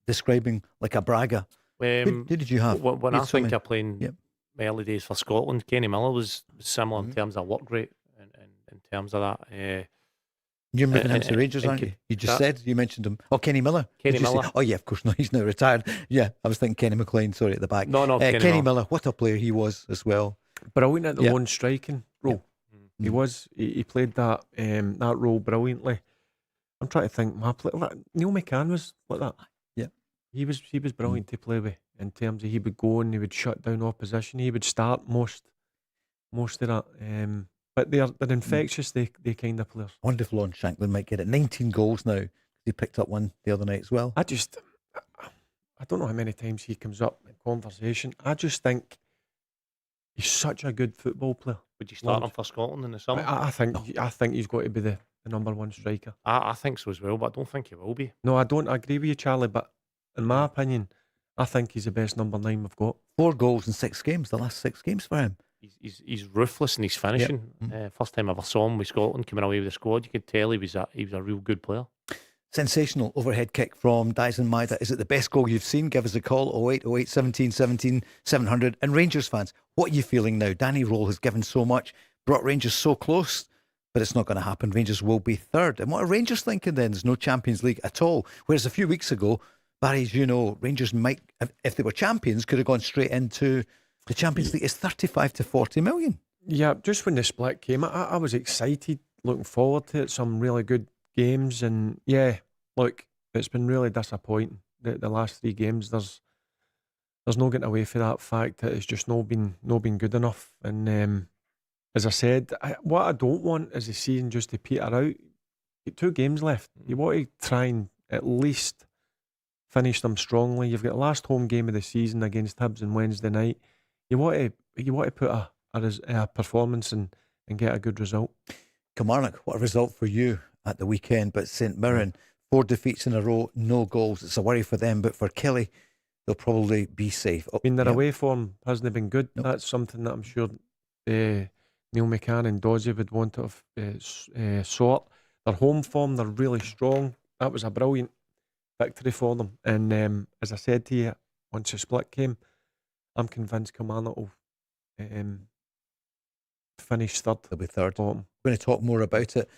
describing like a Braga? Who did you have? When I think of playing my early days for Scotland, Kenny Miller was similar in terms of work rate and in terms of that. You're moving him to Rangers, aren't you? You just said, you mentioned him. Oh, Kenny Miller. Kenny Miller. Oh, yeah, of course. No, he's now retired. Yeah, I was thinking Kenny McLean, sorry, at the back. No, Kenny Miller. What a player he was as well. Brilliant at the lone striking role. He was. He played that role brilliantly. I'm trying to think. Neil McCann was like that. Yeah. He was brilliant to play with in terms of he would go and he would shut down opposition. He would start most of that. But they're infectious. They kind of players. Wonderful on Shankland might get it. 19 goals now. He picked up one the other night as well. I don't know how many times he comes up in conversation. I just think he's such a good football player. Would you start him for Scotland in the summer? I think he's got to be the number one striker. I think so as well, but I don't think he will be. No, I don't agree with you, Charlie. But in my opinion, I think he's the best number 9 we've got. 4 goals in 6 games. The last 6 games for him. He's ruthless in his finishing. First time I ever saw him with Scotland coming away with the squad, you could tell he was a real good player. Sensational overhead kick from Dyson Maida. Is it the best goal you've seen? Give us a call, 0808 17 17 700. And Rangers fans, what are you feeling now? Danny Roll has given so much, brought Rangers so close, but it's not going to happen. Rangers will be third. And what are Rangers thinking then? There's no Champions League at all. Whereas a few weeks ago, Barry, as you know, Rangers might, if they were champions, could have gone straight into the Champions League. It's 35 to 40 million. Yeah, just when the split came, I was excited, looking forward to it. Some really good games, and yeah, look, it's been really disappointing. The last 3 games, there's no getting away from that fact that it's just not been good enough. And as I said, what I don't want is the season just to peter out. You've 2 games left. You want to try and at least finish them strongly. You've got the last home game of the season against Hibs on Wednesday night. You want to put a performance and get a good result. Kilmarnock, what a result for you at the weekend. But St Mirren, 4 defeats in a row, no goals. It's a worry for them, but for Kelly, they'll probably be safe. I mean, their away form hasn't been good. Nope. That's something that I'm sure Neil McCann and Dodgy would want to have sort. Their home form, they're really strong. That was a brilliant victory for them. And as I said to you, once the split came, I'm convinced Kilmarnock will finish third. They'll be third. Bottom. We're going to talk more about it,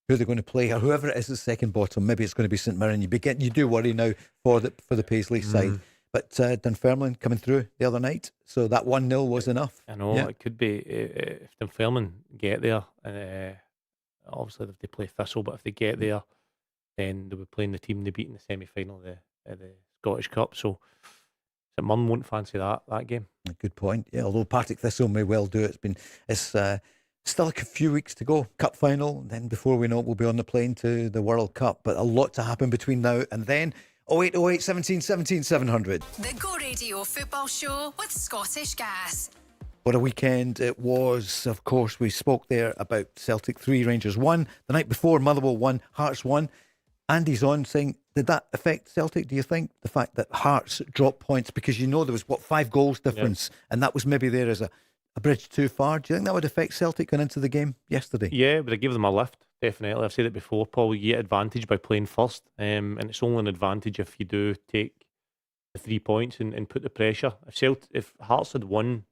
who they're going to play, or whoever it is at second bottom. Maybe it's going to be St Mirren. You do worry now for the Paisley side. But Dunfermline coming through the other night, so that 1-0 was enough. I know, it could be if Dunfermline get there, and obviously if they play Thistle, but if they get there, then they'll be playing the team they beat in the semi-final of the Scottish Cup. So St Mirren won't fancy that game. Good point. Yeah, although Partick Thistle may well do it. It's still a few weeks to go. Cup final, and then before we know it, we'll be on the plane to the World Cup. But a lot to happen between now and then. 0808 17 17 700. The Go Radio Football Show with Scottish Gas. What a weekend it was. Of course, we spoke there about Celtic 3, Rangers 1. The night before, Motherwell 1, Hearts 1. Andy's on saying, did that affect Celtic, do you think? The fact that Hearts dropped points because there was, 5 goals difference, and that was maybe there as a bridge too far. Do you think that would affect Celtic going into the game yesterday? Yeah, but I give them a lift, definitely. I've said it before, Paul, you get advantage by playing first, and it's only an advantage if you do take the 3 points and put the pressure. If Hearts had won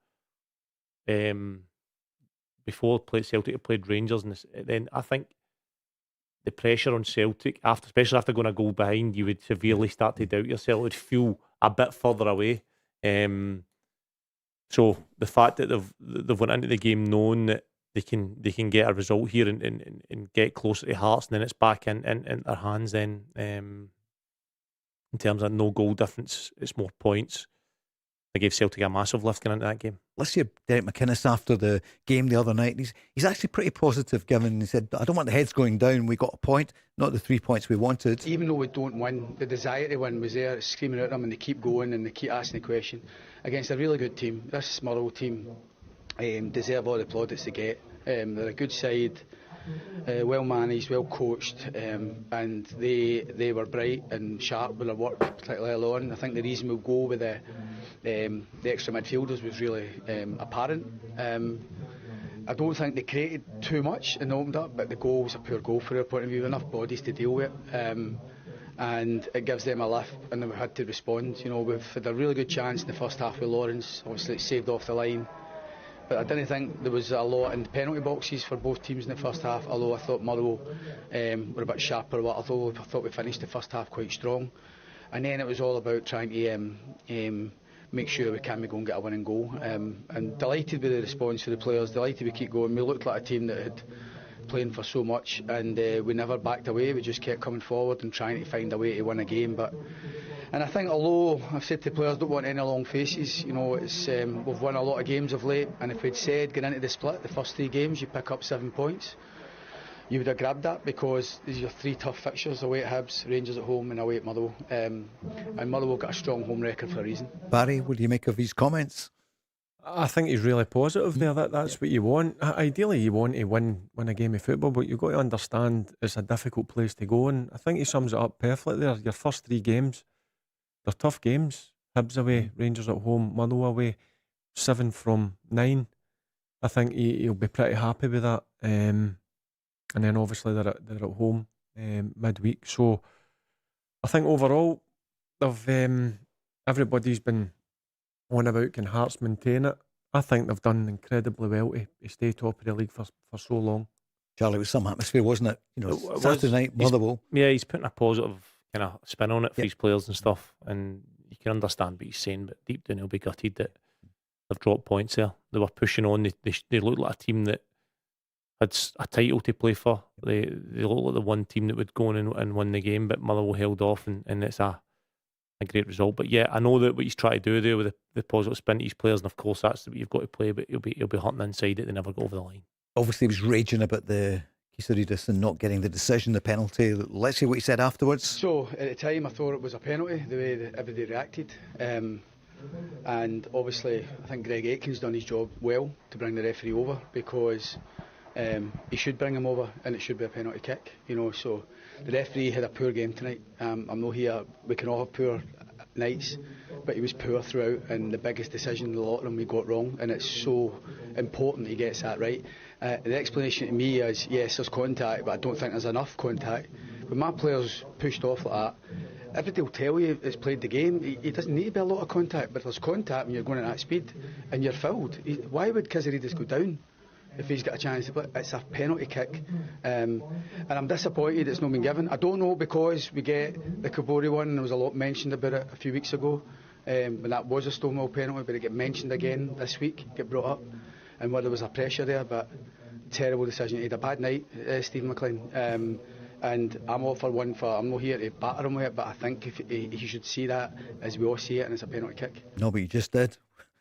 before Celtic had played Rangers, then I think the pressure on Celtic, especially after going a goal behind, you would severely start to doubt yourself. It would feel a bit further away. So the fact that they've went into the game knowing that they can get a result here and get closer to Hearts, and then it's back in their hands then, in terms of no goal difference, it's more points. I gave Celtic a massive lift going into that game. Let's hear Derek McInnes after the game the other night. He's actually pretty positive, given he said, I don't want the heads going down. We got a point, not the 3 points we wanted. Even though we don't win, the desire to win was there, screaming at them, and they keep going and they keep asking the question against a really good team. This Motherwell team deserve all the plaudits they get. They're a good side, well managed, well coached, and they were bright and sharp with their work, particularly early on. I think the reason we'll go with the extra midfielders was really apparent. I don't think they created too much and opened up, but the goal was a poor goal from their point of view. Enough bodies to deal with it, and it gives them a lift, and they've had to respond. We've had a really good chance in the first half with Lawrence. Obviously, it's saved off the line. But I didn't think there was a lot in the penalty boxes for both teams in the first half, although I thought Motherwell were a bit sharper. Although I thought we finished the first half quite strong. And then it was all about trying to make sure we can go and get a winning goal. And delighted with the response for the players, delighted we keep going. We looked like a team that had playing for so much, and we never backed away. We just kept coming forward and trying to find a way to win a game. But And I think, although I've said to players don't want any long faces, you know, it's we've won a lot of games of late, and if we'd said going into the split, the first 3 games you pick up 7 points, you would have grabbed that, because these are 3 tough fixtures: away at Hibs, Rangers at home, and away at Motherwell. And Motherwell got a strong home record for a reason. Barry, what do you make of his comments? I think he's really positive there. That's what you want. Ideally, you want to win a game of football, but you've got to understand it's a difficult place to go. And I think he sums it up perfectly there. Your first 3 games, they're tough games. Hibs away, Rangers at home, Motherwell away, 7 from 9. I think he'll be pretty happy with that. And then obviously they're at home midweek. So I think overall, everybody's been on about can Hearts maintain it. I think they've done incredibly well to stay top of the league for so long. Charlie, it was some atmosphere, wasn't it? You know, It Saturday was. night, Motherwell. Yeah, he's putting a positive kind of spin on it for his players and stuff, and you can understand what he's saying, but deep down he'll be gutted that they've dropped points there. They were pushing on. They looked like a team that had a title to play for. They looked like the one team that would go on and win the game, but Motherwell held off, and it's a great result. But yeah, I know that what he's trying to do there with the positive spin to his players, and of course that's what you've got to play, but he'll be hunting inside it. They never go over the line. Obviously, he was raging about the Kisaridis and not getting the decision, the penalty. Let's see what he said afterwards. So at the time I thought it was a penalty, the way that everybody reacted. And obviously I think Greg Aitken's done his job well to bring the referee over, because he should bring him over and it should be a penalty kick, you know. So the referee had a poor game tonight. I'm not here, we can all have poor nights, but he was poor throughout, and the biggest decision in the lot of them we got wrong, and it's so important he gets that right. The explanation to me is, yes, there's contact, but I don't think there's enough contact. When my players pushed off like that, everybody will tell you it's played the game. He doesn't need to be a lot of contact, but there's contact when you're going at that speed and you're fouled. Why would Kisaridis go down if he's got a chance to play? It's a penalty kick, and I'm disappointed it's not been given. I don't know, because we get the Kabori one, and there was a lot mentioned about it a few weeks ago, when that was a Stonewall penalty, but it get mentioned again this week, get brought up, and whether there was a pressure there. But terrible decision. He had a bad night, Stephen McLean, and I'm all for one for, I'm not here to batter him with it, but I think if he should see that as we all see it, and it's a penalty kick. No, but you just did.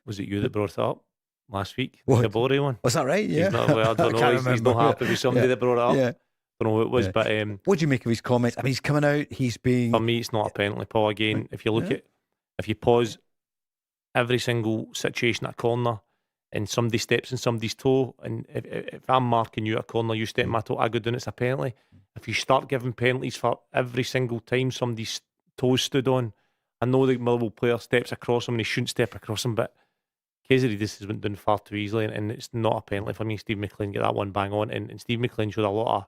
Was it you that brought it up last week? What? The Kabori one? Was that right? Yeah. He's not, well, I don't know. He's not happy with somebody that brought it up. Yeah. Don't know who it was, but what do you make of his comments? I mean, he's coming out, he's being... For me, it's not a penalty, Paul. Again, if you look at, if you pause every single situation at a corner and somebody steps in somebody's toe, and if I'm marking you at a corner, you step in my toe, I go down, it's a penalty. If you start giving penalties for every single time somebody's toes stood on, I know the Motherwell player steps across him and he shouldn't step across him, but Kisaridis has been done far too easily, and it's not a penalty for me. Steve McLean get that one bang on, and Steve McLean showed a lot of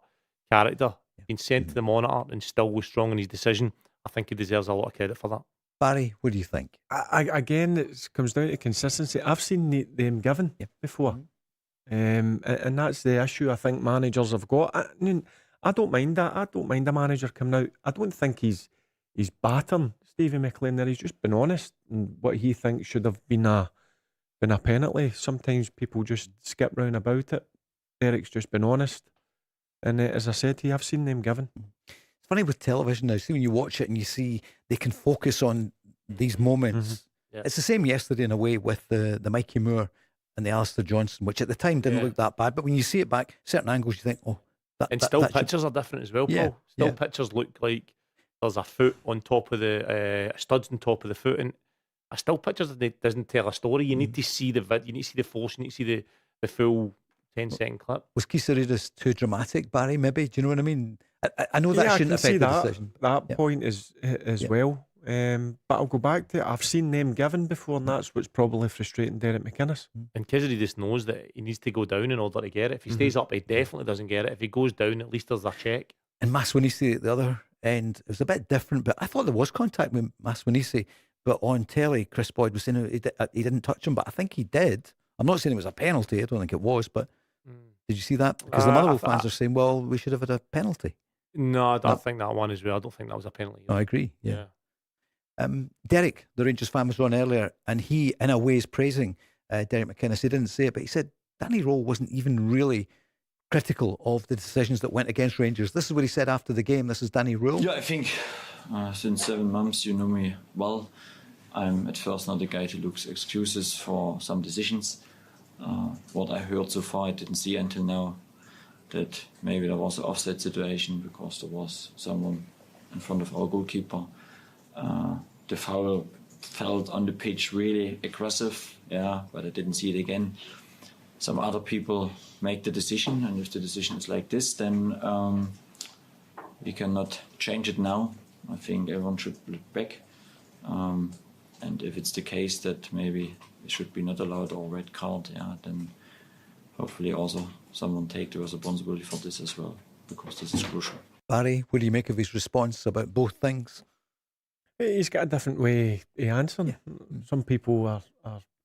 character. Been sent to the monitor and still was strong in his decision. I think he deserves a lot of credit for that. Barry, what do you think? Again, it comes down to consistency. I've seen them given before, and that's the issue I think managers have got. I mean, I don't mind that. I don't mind a manager coming out. I don't think he's battering Stevie McLean there. He's just been honest in what he thinks should have been a penalty. Sometimes people just skip round about it. Derek's just been honest, and as I said to you, I've seen them given. It's funny with television now. See, when you watch it and you see they can focus on these moments. Yeah. It's the same yesterday in a way with the Mikey Moore and the Alistair Johnson, which at the time didn't look that bad, but when you see it back, certain angles you think, oh, that pictures are different as well, Paul. Yeah, Still pictures look like there's a foot on top of the studs on top of the foot, and a still pictures doesn't tell a story. You need to see the vid, you need to see the force, you need to see the full 10-second clip. Was Kisaridis too dramatic, Barry, maybe? Do you know what I mean? I know that shouldn't affect the decision. That point is well. But I'll go back to it. I've seen them given before, and that's what's probably frustrating Derek McInnes. And Kisaridis knows that he needs to go down in order to get it. If he stays up, he definitely doesn't get it. If he goes down, at least there's a check. And Maswanisi at the other end, it was a bit different, but I thought there was contact with Maswanisi. But on telly, Chris Boyd was saying he didn't touch him, but I think he did. I'm not saying it was a penalty. I don't think it was, but did you see that? Because the Motherwell fans are saying, well, we should have had a penalty. No, I don't think that one as well. I don't think that was a penalty. I agree. Yeah. Derek, the Rangers fan, was on earlier, and he, in a way, is praising Derek McInnes. He didn't say it, but he said Danny Rowe wasn't even really critical of the decisions that went against Rangers. This is what he said after the game. This is Danny Rowe. Yeah, I think since 7 months. You know me well. I'm at first not the guy to look excuses for some decisions. What I heard so far, I didn't see until now that maybe there was an offset situation because there was someone in front of our goalkeeper. The foul felt on the pitch really aggressive, but I didn't see it again. Some other people make the decision, and if the decision is like this, then we cannot change it now. I think everyone should look back. And if it's the case that maybe it should be not allowed or red card, then hopefully also someone take the responsibility for this as well, because this is crucial. Barry, what do you make of his response about both things? He's got a different way to answer. Yeah. Some people are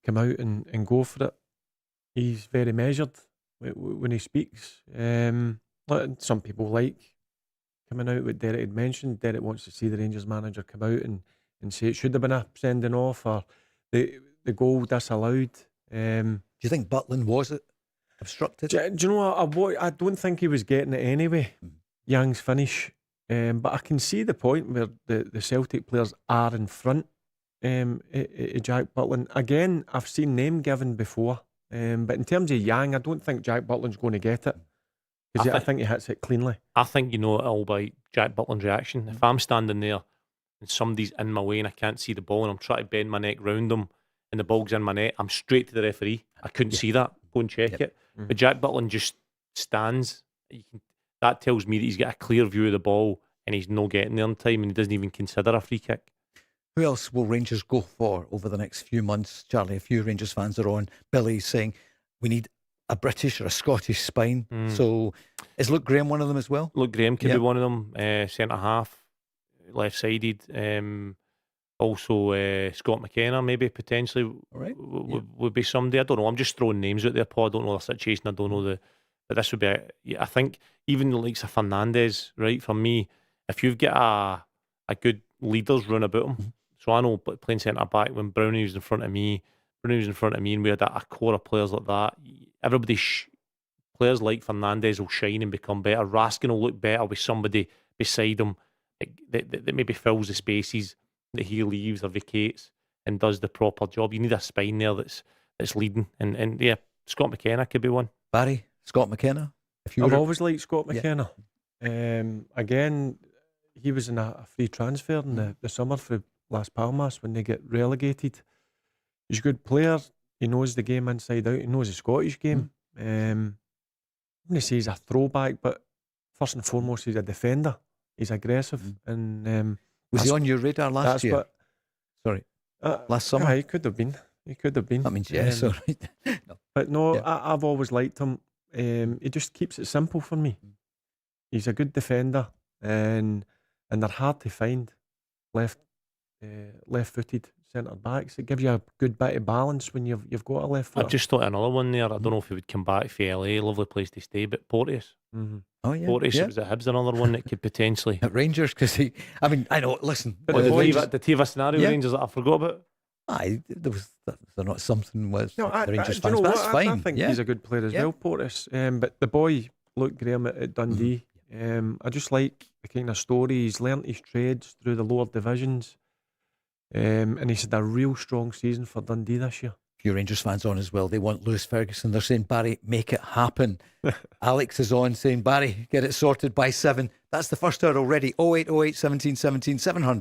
come out and go for it. He's very measured when he speaks. Some people like coming out, what Derek had mentioned. Derek wants to see the Rangers manager come out and say it should have been a sending off or the goal disallowed. Do you think Butland was it obstructed? Do you know what? I don't think he was getting it anyway. Young's finish. But I can see the point where the Celtic players are in front Jack Butland. Again, I've seen name given before. But in terms of Yang, I don't think Jack Butland's going to get it. Because I think he hits it cleanly. I think you know it all by Jack Butland's reaction. If I'm standing there and somebody's in my way and I can't see the ball and I'm trying to bend my neck round them and the ball's in my net, I'm straight to the referee. I couldn't see that. Go and check it. But Jack Butland just stands. That tells me that he's got a clear view of the ball and he's not getting there in time and he doesn't even consider a free kick. Who else will Rangers go for over the next few months? Charlie, a few Rangers fans are on. Billy's saying we need a British or a Scottish spine. So is Luke Graham one of them as well? Luke Graham could be one of them. Centre half, left-sided. Also Scott McKenna maybe potentially would be somebody. I don't know. I'm just throwing names out there, Paul. I don't know the situation. I don't know but this would be I think even the likes of Fernandes, right, for me, if you've got a good leaders run about him. So I know playing centre back when Brownie was in front of me, and we had a core of players like that. Everybody, players like Fernandes will shine and become better. Raskin will look better with somebody beside him that maybe fills the spaces that he leaves or vacates and does the proper job. You need a spine there that's leading. And yeah, Scott McKenna could be one. Barry, Scott McKenna? I've always liked Scott McKenna. Again, he was in a free transfer in the summer for Las Palmas when they get relegated. He's a good player. He knows the game inside out. He knows the Scottish game. I'm going to say he's a throwback, but first and foremost, he's a defender. He's aggressive. And was he on your radar last year? Sorry, last summer? Yeah, he could have been. That means yes. All right. No. But no, I've always liked him. He just keeps it simple for me. He's a good defender, and they're hard to find left-footed centre backs. It gives you a good bit of balance when you've got a left foot. I've just thought another one there. I don't know if he would come back for LA. Lovely place to stay, but Porteous. Oh yeah, Porteous was at Hibs. Another one that could potentially at Rangers because I know. Listen, but the Tiva scenario Rangers that I forgot about. They're not something with the Rangers fans. You know but that's fine. I think he's a good player as well, Porteous. But the boy, Luke Graham at Dundee. I just like the kind of story. He's learnt his trades through the lower divisions. And he's had a real strong season for Dundee this year. A few Rangers fans on as well. They want Lewis Ferguson. They're saying, Barry, make it happen. Alex is on saying, Barry, get it sorted by 7. That's the first hour already. 0808 17 17 700.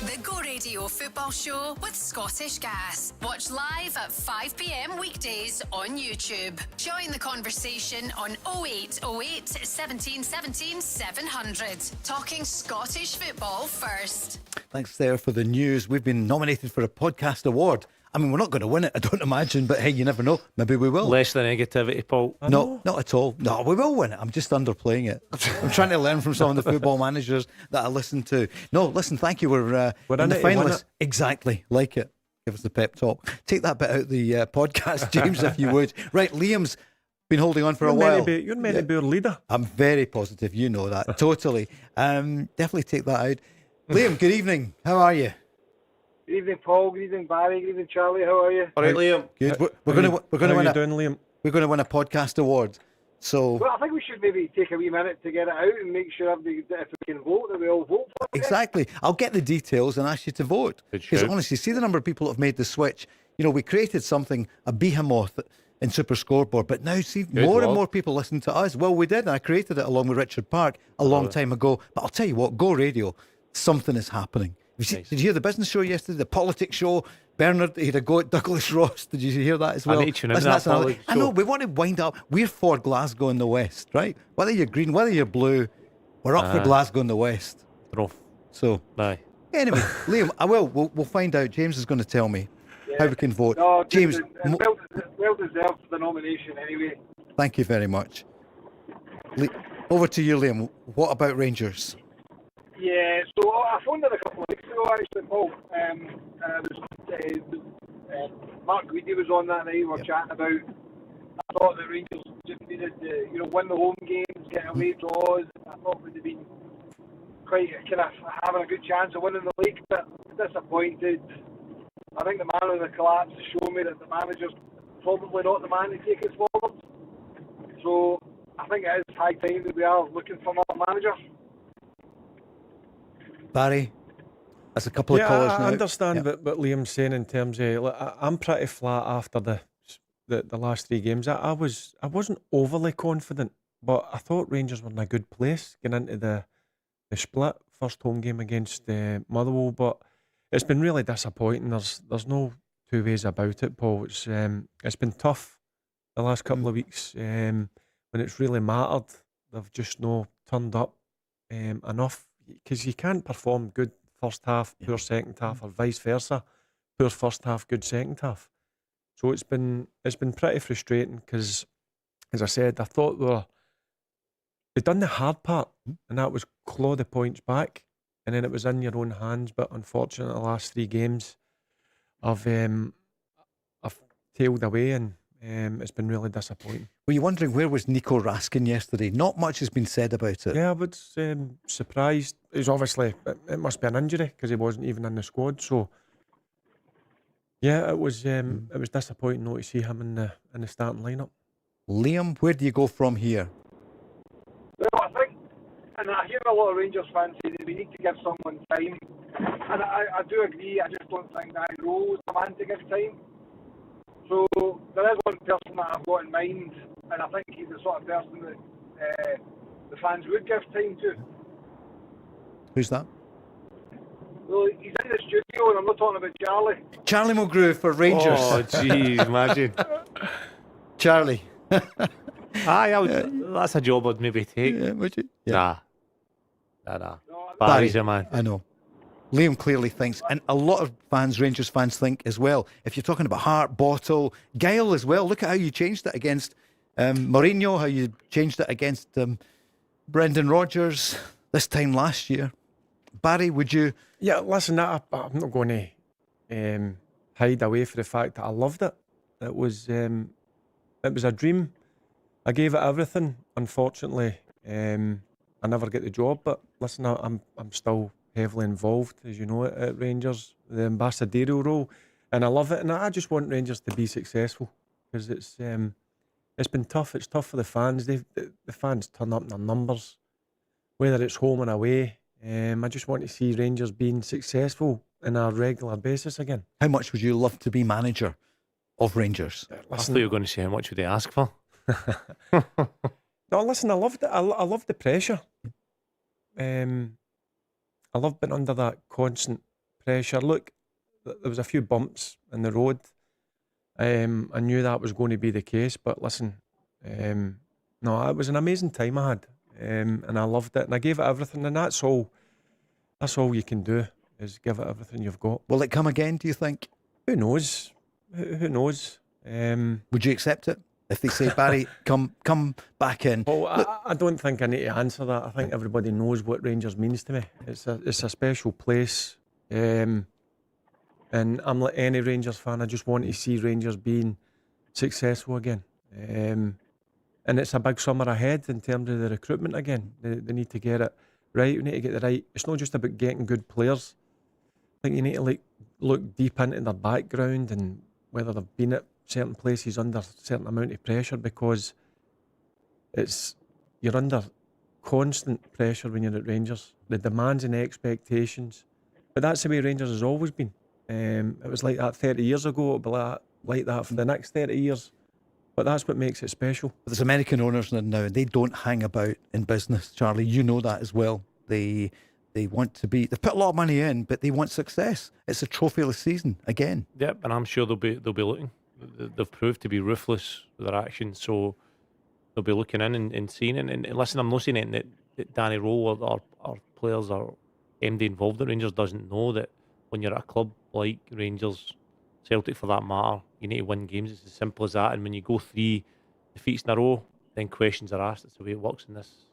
The Go Radio Football Show with Scottish Gas. Watch live at 5 p.m. weekdays on YouTube. Join the conversation on 0808 17 17 700. Talking Scottish football first. Thanks there for the news. We've been nominated for a podcast award. I mean, we're not going to win it, I don't imagine, but hey, you never know. Maybe we will. Less than negativity, Paul. No, not at all. No, we will win it. I'm just underplaying it. I'm trying to learn from some of the football managers that I listen to. No, listen, thank you. We're in the finalists. Exactly, like it. Give us the pep talk. Take that bit out of the podcast, James, if you would. Right, Liam's been holding on for a while. You're meant to be our leader. I'm very positive. You know that. Totally. Definitely take that out. Liam, good evening. How are you? Good evening, Paul. Good evening, Barry. Good evening, Charlie. How are you? All right, Liam. Good. We're going to win. Liam? We're going to win a podcast award. So Well, I think we should maybe take a wee minute to get it out and make sure if we can vote, that we all vote for it. exactly, I'll get the details and ask you to vote. Good Because shout. honestly, see the number of people that have made the switch. You know, we created something, a behemoth in Super Scoreboard, but now see more and Lord. more people listen to us. Well, we did, and I created it along with Richard Park a long time ago. But I'll tell you what, Go Radio, something is happening. Nice. Did you hear the business show yesterday, the politics show? Bernard, he had a go at Douglas Ross. Did you hear that as well? need to tune into Listen, that that's another- politics I know, show. we want to wind up. We're for Glasgow in the West, right? Whether you're green, whether you're blue, we're up for Glasgow in the West. Rough. So, Aye. anyway, Liam, we'll find out. James is going to tell me how we can vote. No, James, and well deserved for the nomination anyway. thank you very much. Over to you, Liam. What about Rangers? Yeah, so I phoned in a couple of weeks ago actually, Paul. Mark Guidi was on that night. We were chatting about. I thought the Rangers just needed to, win the home games, get away draws. I thought we'd have been quite kind of having a good chance of winning the league, but disappointed. I think the man of the collapse has shown me that the manager's probably not the man to take us forward. So I think it is high time that we are looking for another manager. Barry, that's a couple of callers now. I understand what Liam's saying in terms of. Look, I'm pretty flat after the last three games. I wasn't overly confident, but I thought Rangers were in a good place getting into the split first home game against Motherwell, but it's been really disappointing. There's no two ways about it, Paul. It's been tough the last couple of weeks when it's really mattered. They've just not turned up enough, because you can't perform good first half, poor second half, or vice versa. Poor first half, good second half. So it's been pretty frustrating because, as I said, I thought they'd done the hard part, and that was claw the points back, and then it was in your own hands. But unfortunately, the last three games, I've tailed away, and it's been really disappointing. Were you wondering where was Nico Raskin yesterday? Not much has been said about it. Yeah, I was surprised. He's obviously, it must be an injury because he wasn't even in the squad. So yeah, it was disappointing not to see him in the starting lineup. Liam, where do you go from here? Well, I think, and I hear a lot of Rangers fans say that we need to give someone time, and I do agree. I just don't think that Rowe is the man to give time. So there is one person that I've got in mind, and I think he's the sort of person that the fans would give time to. Who's that? Well, he's in the studio, and I'm not talking about Charlie. Charlie Mulgrew for Rangers. Oh, jeez, imagine. Charlie. Aye, that's a job I'd maybe take. Yeah, would you? Yeah. Nah. Barry's a man. I know. Liam clearly thinks, and a lot of fans, Rangers fans, think as well. If you're talking about Hart, Bottle, Gale as well, look at how you changed it against Mourinho, how you changed it against Brendan Rodgers this time last year. Barry, would you? Yeah, listen, I'm not going to hide away from the fact that I loved it. It was a dream. I gave it everything. Unfortunately, I never get the job. But listen, I'm still heavily involved, as you know, at Rangers, the ambassadorial role, and I love it. And I just want Rangers to be successful because it's been tough. It's tough for the fans. The fans turn up in their numbers, whether it's home and away. I just want to see Rangers being successful on a regular basis again. How much would you love to be manager of Rangers? I thought you were going to say how much would they ask for. No, listen, I loved it. I loved the pressure. I love being under that constant pressure. Look, there was a few bumps in the road. I knew that was going to be the case, but listen, no, it was an amazing time I had, and I loved it, and I gave it everything, and that's all you can do, is give it everything you've got. Will it come again, do you think? Who knows? Who knows? Would you accept it? If they say, Barry, come back in. Well, I don't think I need to answer that. I think everybody knows what Rangers means to me. It's a special place. And I'm like any Rangers fan. I just want to see Rangers being successful again. And it's a big summer ahead in terms of the recruitment again. They need to get it right. We need to get the right. It's not just about getting good players. I think you need to look deep into their background and whether they've been at certain places under a certain amount of pressure, because you're under constant pressure when you're at Rangers. The demands and expectations. But that's the way Rangers has always been. It was like that 30 years ago. It'll be like that for the next 30 years. But that's what makes it special. There's American owners now, and they don't hang about in business, Charlie. You know that as well. They want to be. They put a lot of money in, but they want success. It's a trophyless season again. Yep, and I'm sure they'll be looking. They've proved to be ruthless with their actions, so they'll be looking in and seeing it. And listen, I'm not saying that Danny Rowe or players or MD involved at Rangers doesn't know that when you're at a club like Rangers, Celtic for that matter, you need to win games. It's as simple as that. And when you go 3 defeats in a row, then questions are asked. That's the way it works in this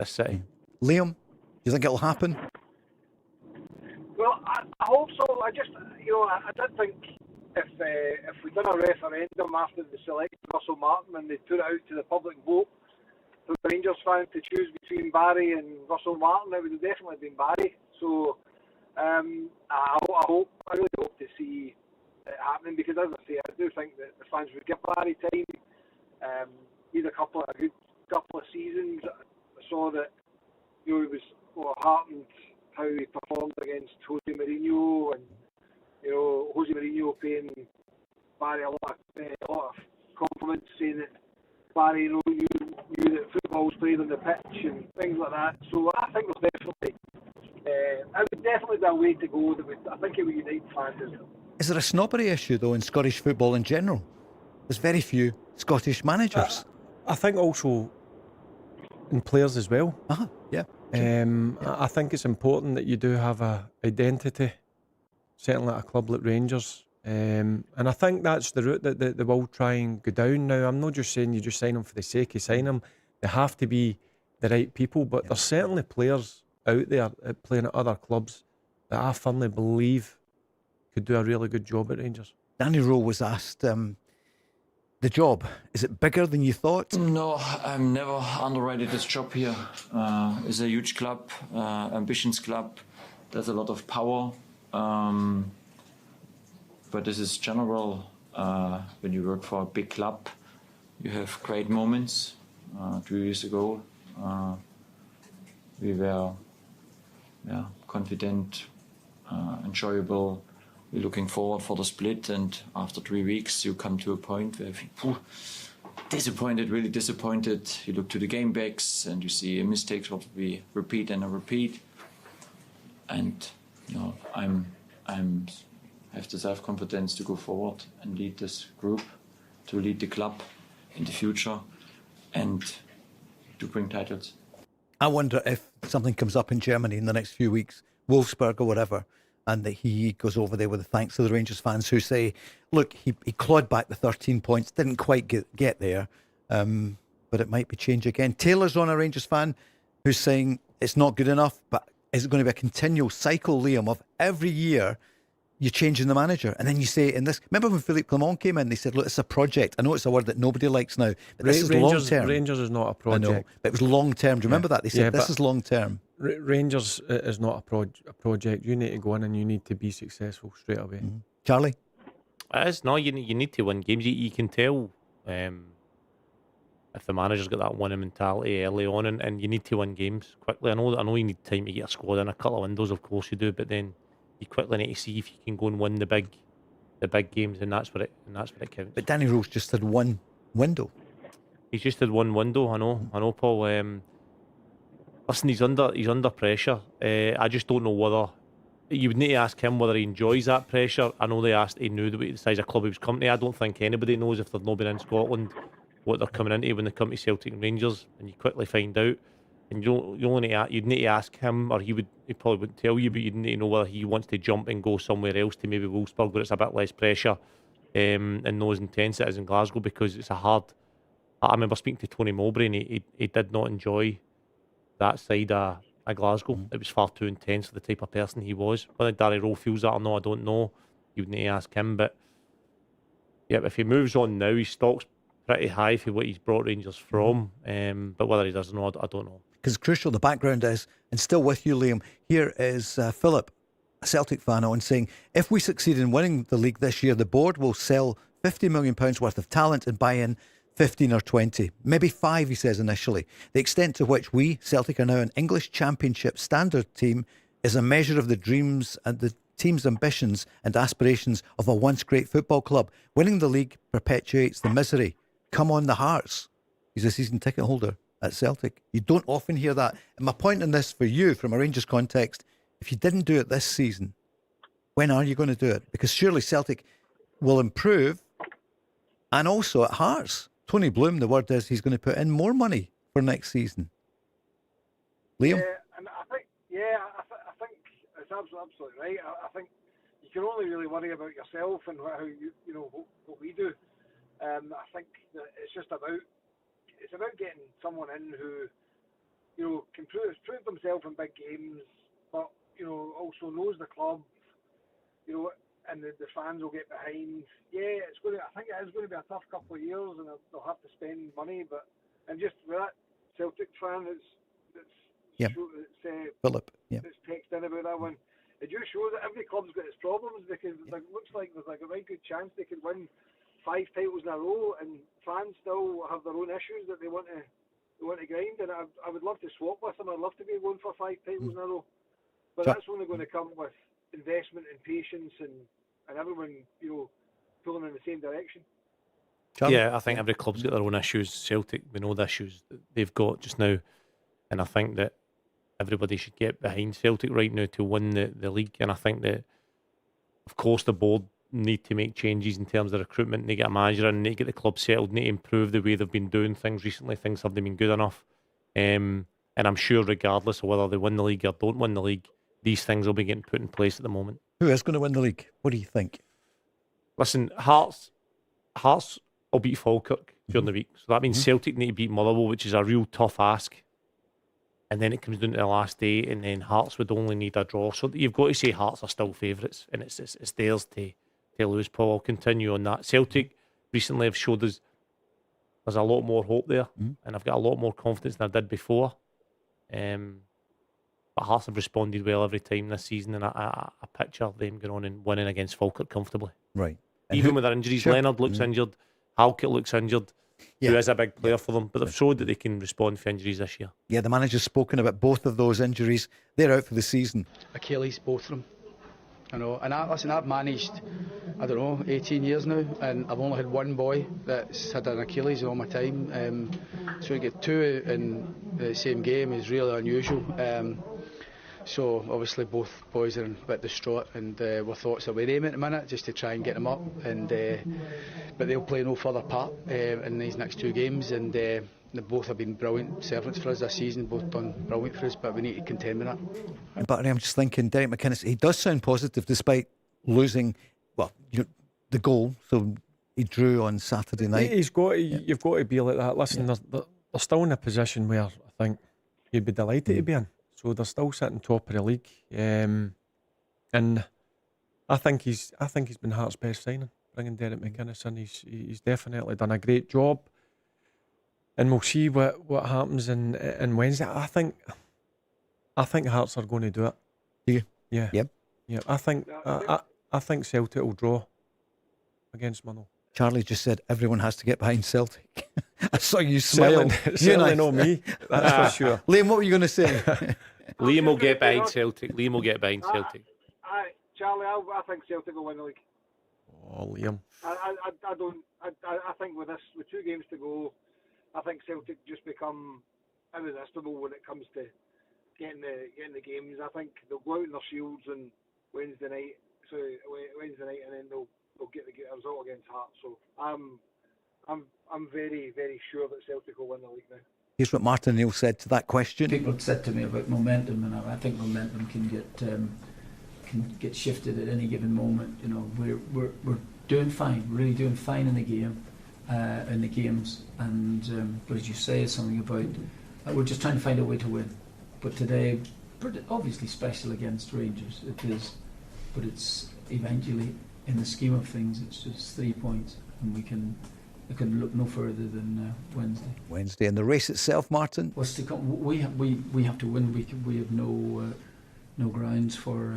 city. Liam, do you think it'll happen? Well, I hope so. I just, I did think if we done a referendum after the selection of Russell Martin and they put it out to the public vote for the Rangers fans to choose between Barry and Russell Martin, it would have definitely been Barry. So I really hope to see it happening, because as I say, I do think that the fans would give Barry time. Need a couple of seasons. I saw that he was heartened how he performed against Jose Mourinho, and Jose Mourinho paying Barry a lot of compliments, saying that Barry knew that football was played on the pitch and things like that. So I think there's definitely it would definitely be a way to go. I think it would unite fans. Is there a snobbery issue though in Scottish football in general? There's very few Scottish managers. I think also in players as well. Yeah. I think it's important that you do have a identity, certainly at a club like Rangers. And I think that's the route that they will try and go down. Now, I'm not just saying you just sign them for the sake of signing them. They have to be the right people, but there's certainly players out there playing at other clubs that I firmly believe could do a really good job at Rangers. Danny Rowe was asked, the job, is it bigger than you thought? No, I've never underrated this job here. It's a huge club, ambitions club. There's a lot of power. But this is general. When you work for a big club, you have great moments. 2 years ago, we were confident, enjoyable. We're looking forward for the split, and after 3 weeks, you come to a point where you think, disappointed, really disappointed. You look to the game backs and you see mistakes what we repeat and repeat. And I'm have the self-confidence to go forward and lead this group, to lead the club in the future, and to bring titles. I wonder if something comes up in Germany in the next few weeks, Wolfsburg or whatever, and that he goes over there with the thanks to the Rangers fans who say, look, he clawed back the 13 points, didn't quite get there, but it might be change again. Taylor's on a Rangers fan who's saying it's not good enough, but is it going to be a continual cycle, Liam, of every year you're changing the manager, and then you say in this. Remember when Philippe Clement came in? They said, "Look, it's a project." I know it's a word that nobody likes now, but this is long term. Rangers is not a project. I know, but it was long term. Do you remember that? They said this is long term. Rangers is not a project. You need to go in and you need to be successful straight away. Mm-hmm. Charlie, it is. No, you need to win games. You can tell if the manager's got that winning mentality early on, and you need to win games quickly. I know you need time to get a squad in, a couple of windows, of course you do, but then you quickly need to see if you can go and win the big games, and that's what it counts. But Danny Rose just had one window. He's just had one window. I know, Paul. Listen, he's under pressure. I just don't know whether you would need to ask him whether he enjoys that pressure. I know he knew the size of club he was coming to. I don't think anybody knows, if they've not been in Scotland, what they're coming into when they come to Celtic and Rangers, and you quickly find out. And you'd need to ask him, or he probably wouldn't tell you, but you'd need to know whether he wants to jump and go somewhere else, to maybe Wolfsburg, where it's a bit less pressure and not as intense as it is in Glasgow, because it's a hard. I remember speaking to Tony Mowbray, and he did not enjoy that side of Glasgow. Mm-hmm. It was far too intense for the type of person he was. Whether Danny Rowe feels that or not, I don't know. You would need to ask him, but yeah, if he moves on now, his stock's pretty high for what he's brought Rangers from. But whether he does or not, I don't know. Because crucial, the background is, and still with you, Liam, here is Philip, a Celtic fan, on saying, if we succeed in winning the league this year, the board will sell £50 million worth of talent and buy in 15 or 20, maybe 5, he says initially. The extent to which we, Celtic, are now an English Championship standard team is a measure of the dreams and the team's ambitions and aspirations of a once great football club. Winning the league perpetuates the misery. Come on the Hearts. He's a season ticket holder at Celtic. You don't often hear that. And my point on this for you, from a Rangers context, if you didn't do it this season, when are you going to do it? Because surely Celtic will improve. And also at Hearts, Tony Bloom, the word is he's going to put in more money for next season. Liam? And I think it's absolutely right. I think you can only really worry about yourself and how you know what we do. I think that it's about getting someone in who, you know, can prove themselves in big games, but you know also knows the club, you know, and the fans will get behind. Yeah, I think it is going to be a tough couple of years, and they'll have to spend money. And just with that Celtic fan Philip, that's texted in about that one, it just shows that every club's got its problems, because it looks like there's like a very good chance they could win 5 titles in a row, and fans still have their own issues that they want to grind. And I would love to swap with them. I'd love to be going for 5 titles in a row, but that's only going to come with investment and patience and everyone, you know, pulling in the same direction. Charlie? Yeah, I think every club's got their own issues. Celtic, we know the issues that they've got just now, and I think that everybody should get behind Celtic right now to win the league. And I think that, of course, the board need to make changes in terms of recruitment. They get a manager and they get the club settled, need to improve the way they've been doing things recently. Things haven't been good enough. And I'm sure regardless of whether they win the league or don't win the league, these things will be getting put in place at the moment. Who is going to win the league? What do you think? Listen, Hearts will beat Falkirk during the week. So that means Celtic need to beat Motherwell, which is a real tough ask. And then it comes down to the last day, and then Hearts would only need a draw. So you've got to say Hearts are still favourites, and it's theirs to lose. Paul, I'll continue on that. Celtic recently have showed us there's a lot more hope there, and I've got a lot more confidence than I did before. But Hearts have responded well every time this season, and I picture them going on and winning against Falkirk comfortably. Right. Even with their injuries, Sure. Leonard looks injured, Halkett looks injured, who is a big player for them, but they've showed that they can respond to injuries this year. Yeah, the manager's spoken about both of those injuries. They're out for the season. Achilles, both of them. You know, and I've managed, 18 years now, and I've only had one boy that's had an Achilles in all my time. So to get 2 in the same game is really unusual. So obviously both boys are a bit distraught, and our thoughts are with them at the minute, just to try and get them up. But they'll play no further part in these next 2 games, and they both have been brilliant servants for us this season, both done brilliant for us, but we need to contend with that. But I'm just thinking, Derek McInnes, he does sound positive despite losing, the goal. So he drew on Saturday night. You've got to be like that. Listen, they're still in a position where I think you'd be delighted to be in. So they're still sitting top of the league, and I think he's been Hearts' best signing, bringing Derek McInnes in. He's definitely done a great job, and we'll see what happens in Wednesday. I think Hearts are going to do it. Do you? Yeah. Yep. Yeah. I think Celtic will draw against Motherwell. Charlie just said everyone has to get behind Celtic. I saw you smiling. Certainly not me, that's for sure. Liam, what were you going to say? Liam will get behind Celtic. Charlie, I think Celtic will win the league. Oh, Liam. I think with 2 games to go, I think Celtic just become irresistible when it comes to getting the games. I think they'll go out in their shields on Wednesday night, and then they'll get the result against Hearts. So I'm very, very sure that Celtic will win the league now. Here's what Martin Neal said to that question. People had said to me about momentum, and I think momentum can get shifted at any given moment. You know, we're doing fine, really doing fine in the game, in the games, and but as you say, something about we're just trying to find a way to win. But today, obviously special against Rangers, it is, but it's eventually, in the scheme of things, it's just 3 points, and we can look no further than Wednesday. And the race itself, Martin? What's to come? We have to win. We have no grounds for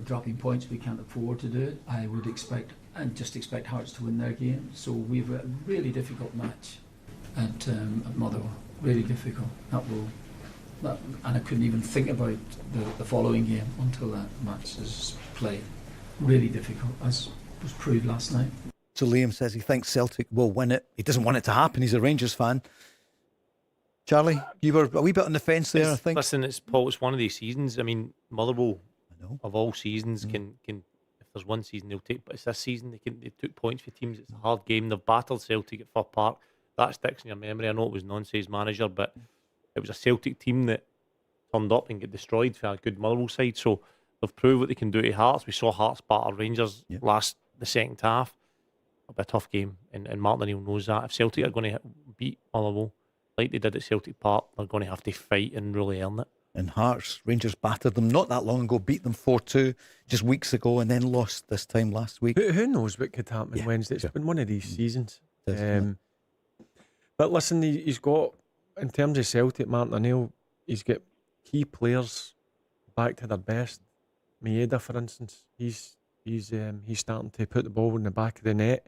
dropping points. We can't afford to do it. I would expect and just expect Hearts to win their game. So we've a really difficult match at Motherwell. Really difficult. And I couldn't even think about the following game until that match is played. Really difficult, as was proved last night. So Liam says he thinks Celtic will win it. He doesn't want it to happen. He's a Rangers fan. Charlie, you were a wee bit on the fence there, I think. Listen, it's one of these seasons. I mean, Motherwell, of all seasons, can if there's one season they'll take, but it's this season they took points for teams. It's a hard game. They've battled Celtic at Fir Park. That sticks in your memory. I know it was Nonce's manager, but it was a Celtic team that turned up and get destroyed for a good Motherwell side. So they've proved what they can do to Hearts. We saw Hearts batter Rangers the second half. It'll be a tough game, and Martin O'Neill knows that. If Celtic are going to beat Motherwell like they did at Celtic Park, they're going to have to fight and really earn it. And Hearts, Rangers battered them not that long ago, beat them 4-2 just weeks ago, and then lost this time last week. Who knows what could happen Wednesday? It's been one of these seasons. But listen, he's got, in terms of Celtic, Martin O'Neill, he's got key players back to their best. Maeda, for instance, he's starting to put the ball in the back of the net.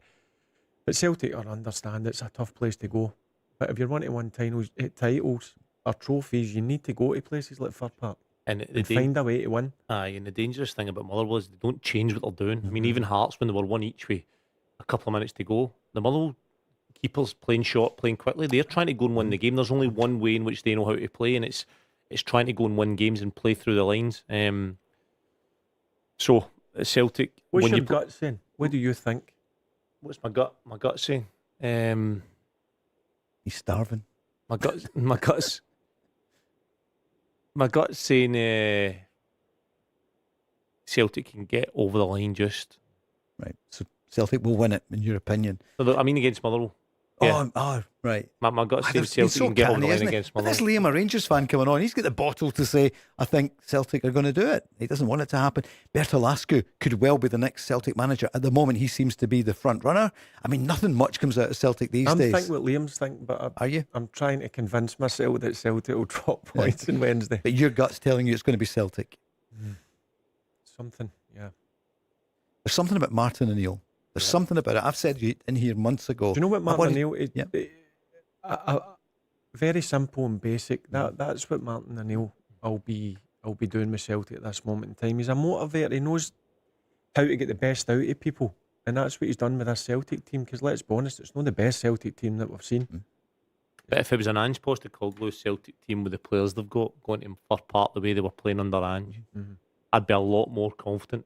But Celtic, I understand it's a tough place to go. But if you're wanting to win titles or trophies, you need to go to places like Fir Park and find a way to win. Aye, and the dangerous thing about Motherwell is they don't change what they're doing. I mean, even Hearts, when they were one each with a couple of minutes to go, the Motherwell keepers playing short, playing quickly, they're trying to go and win the game. There's only one way in which they know how to play, and it's trying to go and win games and play through the lines. So Celtic, what's your gut saying? What do you think? What's my gut saying? He's starving. My gut's saying Celtic can get over the line just. Right. So Celtic will win it, in your opinion. I mean against Motherwell. Yeah. Oh, right. My gut's saying Celtic can get over the line against Motherwell. That's Liam, a Rangers fan, coming on. He's got the bottle to say, I think Celtic are going to do it. He doesn't want it to happen. Bertolascu could well be the next Celtic manager. At the moment, he seems to be the front runner. I mean, nothing much comes out of Celtic these days. I'm thinking what Liam's thinking, but are you? I'm trying to convince myself that Celtic will drop points on Wednesday. But your gut's telling you it's going to be Celtic. Something, yeah. There's something about Martin O'Neill. There's something about it. I've said it in here months ago. Do you know what Martin O'Neill? Very simple and basic. That's what Martin O'Neill will be doing with Celtic at this moment in time. He's a motivator. He knows how to get the best out of people, and that's what he's done with this Celtic team. Because let's be honest, it's not the best Celtic team that we've seen. But if it was an Ange Postecoglou Celtic team with the players they've got going to Fir Park the way they were playing under Ange, I'd be a lot more confident.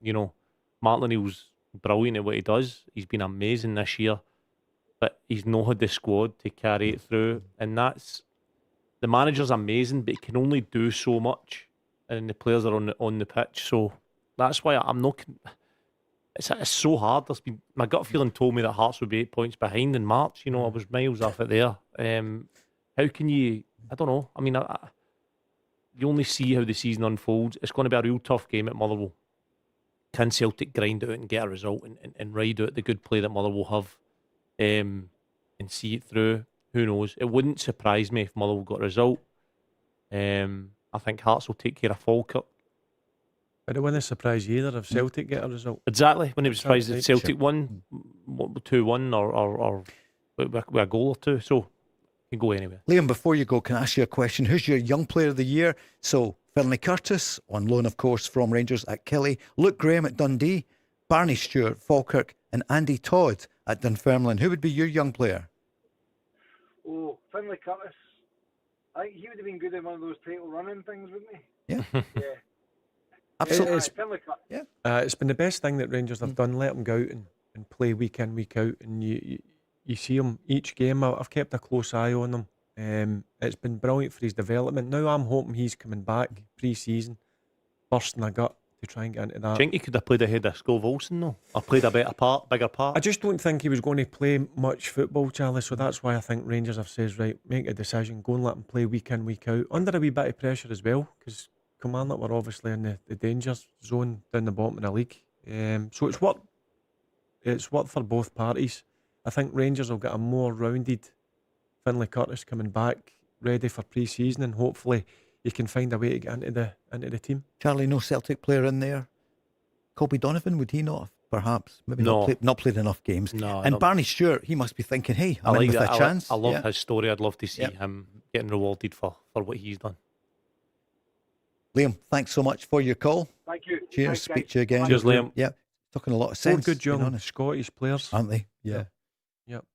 You know, Martin O'Neill's brilliant at what he does. He's been amazing this year, but he's not had the squad to carry it through. And that's, the manager's amazing, but he can only do so much, and the players are on the pitch. So that's why I'm not. It's so hard. My gut feeling told me that Hearts would be 8 points behind in March. You know, I was miles off it there. How can you? I don't know. I mean, you only see how the season unfolds. It's going to be a real tough game at Motherwell. Can Celtic grind out and get a result and ride out the good play that Motherwell have and see it through? Who knows? It wouldn't surprise me if Motherwell got a result. I think Hearts will take care of Falkirk. But it wouldn't surprise you either if Celtic get a result. Exactly. When it was surprised if Celtic won 2-1 or with a goal or two. So you can go anywhere. Liam, before you go, can I ask you a question? Who's your young player of the year? So Finlay Curtis, on loan, of course, from Rangers at Kelly. Luke Graham at Dundee. Barney Stewart, Falkirk. And Andy Todd at Dunfermline. Who would be your young player? Oh, Finlay Curtis. I think he would have been good in one of those title running things, wouldn't he? Yeah. Yeah. Absolutely. It's been the best thing that Rangers have done. Let him go out and play week in, week out. And you see him each game. I've kept a close eye on him. It's been brilliant for his development. Now I'm hoping he's coming back pre-season, bursting a gut to try and get into that. Do you think he could have played ahead of Scove Olsen though? Or played a bigger part? I just don't think he was going to play much football, Charlie. So that's why I think Rangers have said, right, make a decision, go and let him play week in, week out. Under a wee bit of pressure as well, because Kilmarnock were obviously in the danger zone down the bottom of the league. So it's worked for both parties. I think Rangers will get a more rounded Finlay Curtis coming back, ready for pre-season, and hopefully he can find a way to get into the team. Charlie, no Celtic player in there. Colby Donovan, would he not have perhaps. Maybe No. not played enough games. No, And no. Barney Stewart, he must be thinking, hey, I'm I in like with that. a chance. I love Yeah. his story. I'd love to see Yep. him getting rewarded for what he's done. Liam, thanks so much for your call. Thank you. Cheers. Thanks, Speak guys. to you again. Cheers, Liam. Yeah. Talking a lot of Four sense. good being young honest, Scottish players. aren't they? Yeah. Yep.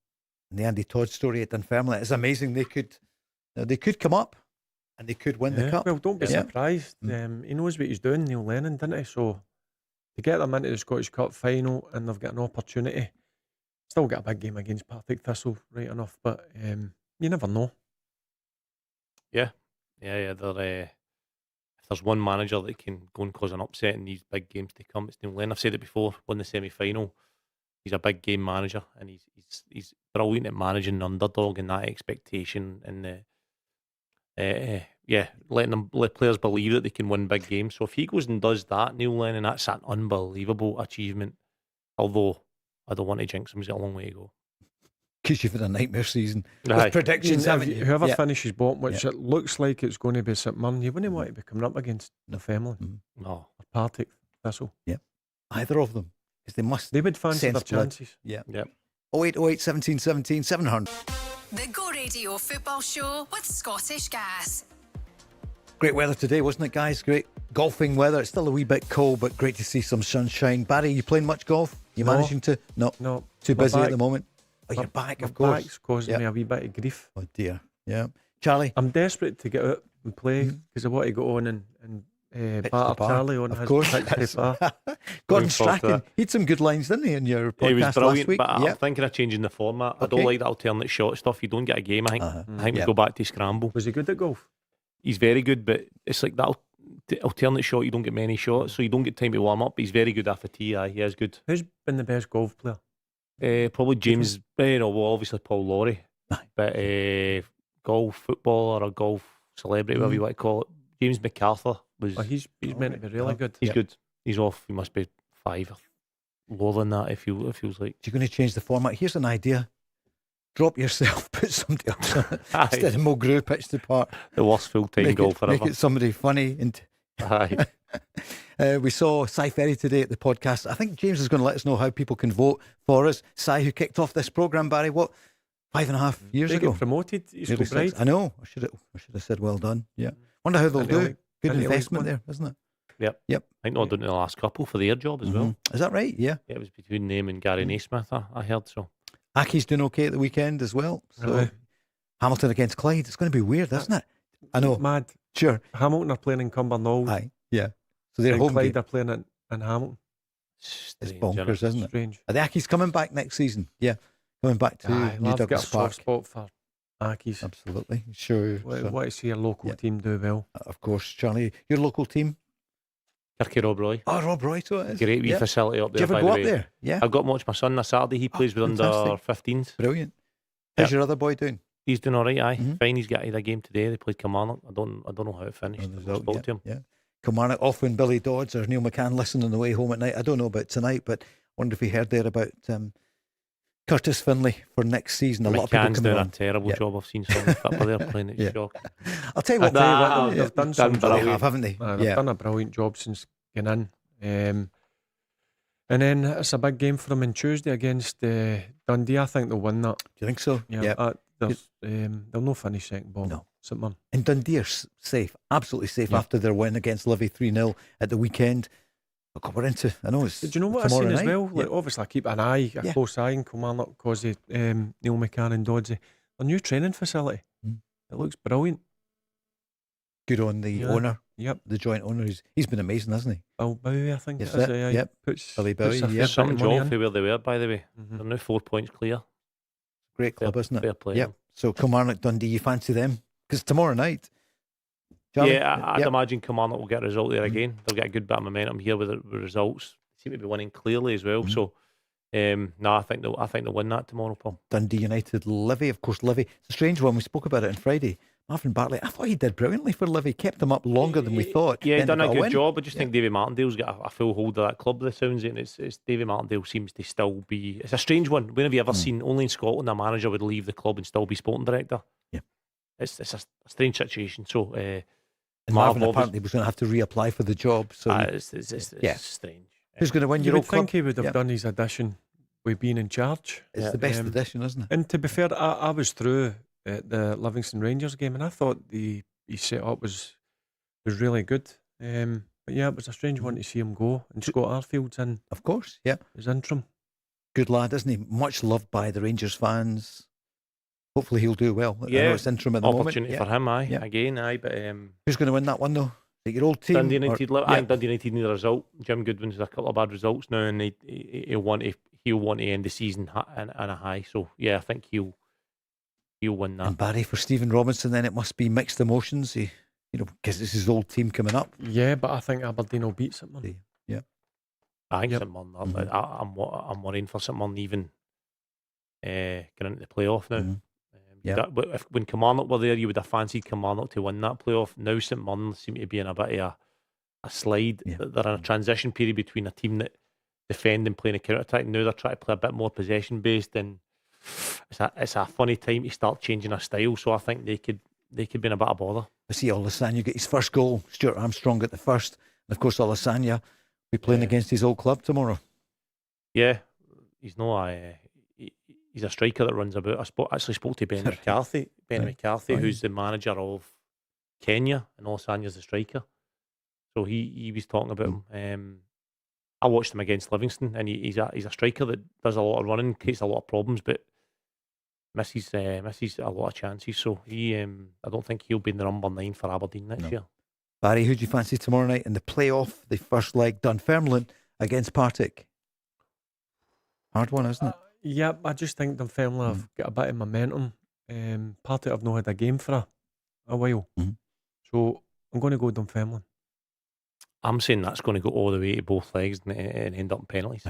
And the Andy Todd story at Dunfermline is amazing. They could come up and they could win the cup. Well, don't be Yeah. surprised. He knows what he's doing, Neil Lennon, didn't he? So to get them into the Scottish Cup final and they've got an opportunity, still got a big game against Partick Thistle, right enough, but you never know. Yeah. If there's one manager that can go and cause an upset in these big games to come, it's Neil Lennon. I've said it before. Won the semi-final. He's a big game manager, and he's brilliant at managing the underdog and that expectation, and letting players believe that they can win big games. So if he goes and does that, Neil Lennon, that's an unbelievable achievement. Although I don't want to jinx him, he's got a long way to go. Because you've had a nightmare season Aye. with predictions, haven't you? Whoever Yeah. finishes bottom, which Yeah. it looks like it's going to be St Mirren, you wouldn't want to be coming up against the family No. or Partick Thistle. Either of them. Because they must. They would fancy their sense blood. chances. Yeah. Yep. 0808 17 17 700. The Go Radio Football Show with Scottish Gas. Great weather today, wasn't it, guys? Great golfing weather. It's still a wee bit cold, but great to see some sunshine. Barry, you playing much golf? You No. managing to? No. Too My busy at back- the moment. Oh, you're my- back, my of course. back's causing me a wee bit of grief. Oh dear. Yeah. Charlie? I'm desperate to get out and play because I want to go on and Pitch the batter bar. Charlie on Of his course. pitch to par. Gordon Looking forward to Strachan, that. he had some good lines, didn't he, in your podcast He was last brilliant, week? but I'm Yeah. thinking of changing the format. I don't Okay. like that alternate shot stuff. You don't get a game. I think we Yeah. go back to scramble. Was he good at golf? He's very good, but it's like that alternate shot. You don't get many shots, so you don't get time to warm up. But he's very good off the tee. He is good. Who's been the best golf player? Probably James. Obviously Paul Lawrie, but golf footballer or golf celebrity, whatever you want to call it. James MacArthur was. Oh, he's meant to be really good. He's good. He's off. He must be 5 or lower than that. It feels like. You're going to change the format. Here's an idea. Drop yourself, put somebody else on it. Aye. Instead of Mulgrew pitch the part. The worst full-time golfer Make ever. it somebody funny. And Aye. we saw Cy Ferry today at the podcast. I think James is going to let us know how people can vote for us. Cy, who kicked off this programme, Barry, what, 5.5 years They ago? get promoted. He's Nearly Kilbride. 6. I know. I should have said well done. Yeah. Wonder how they'll Didn't he do. like- Good didn't he like investment one? there, isn't it? Yep. Yep. I think they're doing the last couple for their job as well. Mhm. Is that right? Yeah. Yeah, it was between them and Gary Naismith. I heard so. Aki's doing okay at the weekend as well. So Really? Hamilton against Clyde. It's going to be weird, isn't it? I know. Mad. Sure. Hamilton are playing in Cumbernauld. Aye. Yeah. So they're and home Clyde game. are playing in Hamilton. It's Strange, bonkers, isn't it? Strange. Are the Aki's coming back next season? Yeah. Coming back to Aye, New I've got a Douglas Park. soft spot for Ackies. Absolutely. Sure. So, Want to see a local yeah. team do well. of course, Charlie, your local team? Kirky Rob Roy. Oh, Rob Roy, so it is. Great wee Yeah. facility up Did you there, ever by go the up way. there? Yeah. I've got to watch my son this Saturday. He plays with under fantastic. 15s. Brilliant. How's Yep. your other boy doing? He's doing all right, aye. Mhm. Fine, he's got a game today. They played Kilmarnock. I don't know how it finished. The I result, spoke to him. Yeah. Kilmarnock off when Billy Dodds or Neil McCann listening on the way home at night. I don't know about tonight, but I wonder if he heard there about Curtis Finlay for next season. A lot of people McCann's coming doing on. a terrible Yeah. job. I've seen some of the football they're playing. It's Yeah. shocking. I'll tell you I what, tell you what, yeah, they've done some they brilliant. have, haven't they? They've Yeah. done a brilliant job since getting in. And then it's a big game for them on Tuesday against Dundee. I think they'll win that. Do you think so? Yeah, they'll not finish second ball. No. St Mirren. And Dundee are safe, absolutely safe Yeah. after their win against Livy 3-0 at the weekend. Oh God, we're into, I know it's Do you know what I've tomorrow seen as night. well? Like, obviously, I keep an eye, a Yeah. close eye on Kilmarnock because of Neil McCann and Doddsy. A new training facility. Mm. It looks brilliant. Good on the Yeah. owner, Yep. the joint owner. He's been amazing, hasn't he? Bill Bowie, I think. Yes, it is, it. aye. Yep. Puts, Billy puts Bowie, a yeah. fair bit of Something money off in. for where they were, by the way. Mhm. They're now 4 points clear. Great club, Fair- isn't it? fair play. Yep. So Kilmarnock, Dundee, you fancy them? Because tomorrow night. Charlie? Yeah, I'd Yep. imagine Kilmarnock will get a result there Mhm. again. They'll get a good bit of momentum here with the results. They seem to be winning clearly as well. Mhm. So, no, I think they'll win that tomorrow, Paul. Dundee United, Livy, of course, Livy. It's a strange one. We spoke about it on Friday. Marvin Bartley, I thought he did brilliantly for Livy. Kept them up longer than we thought. Yeah, Then he done they a got good win. job. I just Yeah. think Davy Martindale's got a full hold of that club. The sounds it, and it's Davy Martindale seems to still be. It's a strange one. When have you ever seen only in Scotland a manager would leave the club and still be sporting director? Yeah. It's a strange situation. So, And Marvin Marv apparently was going to have to reapply for the job. So it's Yeah. strange. Who's going to win You your would old club? think he would have done his addition with being in charge. It's the best addition, isn't it? And to be fair, I was through at the Livingston Rangers game, and I thought he set up was really good. But yeah, it was a strange one to see him go. And Scott Arfield's in. Of course, yeah. His interim. Good lad, isn't he? Much loved by the Rangers fans. Hopefully he'll do well. I know it's interim at the moment. Opportunity for him, aye. Again, aye. But who's going to win that one though? Is it your old team? Dundee United. Or, Dundee United need a result. Jim Goodwin's had a couple of bad results now, and he'll want to end the season on a high. So yeah, I think he'll win that. And Barry, for Stephen Robinson, then it must be mixed emotions. Because it's his old team coming up. Yeah, but I think Aberdeen will beat St Mirren. Yeah, I think St Mirren. I'm worrying for St Mirren even getting into the playoff now. When Kilmarnock were there, you would have fancied Kilmarnock to win that playoff. Now St Mirren seem to be in a bit of a slide. They're in a transition period between a team that defend and playing a counter attack. Now they're trying to play a bit more possession based, and it's a funny time to start changing their style. So I think they could be in a bit of bother. I see Olasanya get his first goal. Stuart Armstrong at the first, and of course Olasanya will be playing against his old club tomorrow. Yeah, he's he's a striker that runs about. I actually spoke to Ben McCarthy. McCarthy, who's the manager of Kenya, and Olasanya's the striker. So he was talking about him. I watched him against Livingston, and he's a striker that does a lot of running, creates a lot of problems, but misses a lot of chances. So I don't think he'll be in the number 9 for Aberdeen next year. Barry, who do you fancy tomorrow night in the playoff? The first leg, Dunfermline against Partick. Hard one, isn't it? Yeah, I just think Dunfermline have got a bit of momentum. Partick have not had a game for a while. So I'm going to go Dunfermline. I'm saying that's going to go all the way to both legs and end up in penalties.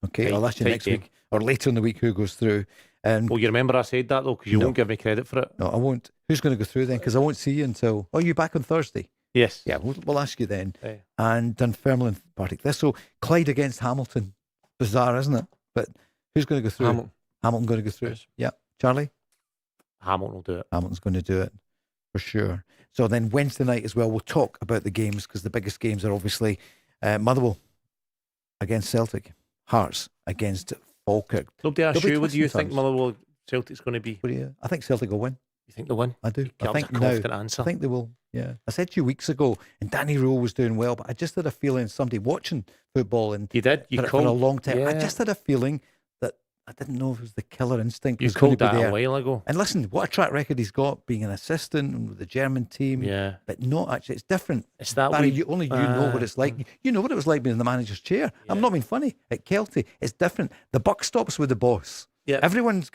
Okay, I'll ask you next week or later in the week who goes through. Well, you remember I said that though, because you won't give me credit for it. No, I won't. Who's going to go through then? Because I won't see you until. Oh, you back on Thursday? Yes. Yeah, we'll ask you then. And Dunfermline, Partick Thistle, Clyde against Hamilton. Bizarre, isn't it? But who's going to go through? Hamilton going to go through. Yes. Yeah, Charlie. Hamilton will do it. Hamilton's going to do it for sure. So then Wednesday night as well, we'll talk about the games because the biggest games are obviously Motherwell against Celtic, Hearts against Falkirk. Nobody asked you, what do you think Motherwell Celtic's going to be? I think Celtic will win. You think they'll win? I do. I think a confident answer. I think they will. Yeah. I said to you weeks ago, and Danny Rowe was doing well, but I just had a feeling somebody watching football and you did. You for a long time. Yeah. I just had a feeling that I didn't know if it was the killer instinct. You called that a while ago. And listen, what a track record he's got, being an assistant with the German team. Yeah. But not actually. It's different. It's that Barry, you know what it's like. You know what it was like being in the manager's chair. Yeah. I'm not being funny. At Kelty, it's different. The buck stops with the boss. Yeah. Everyone's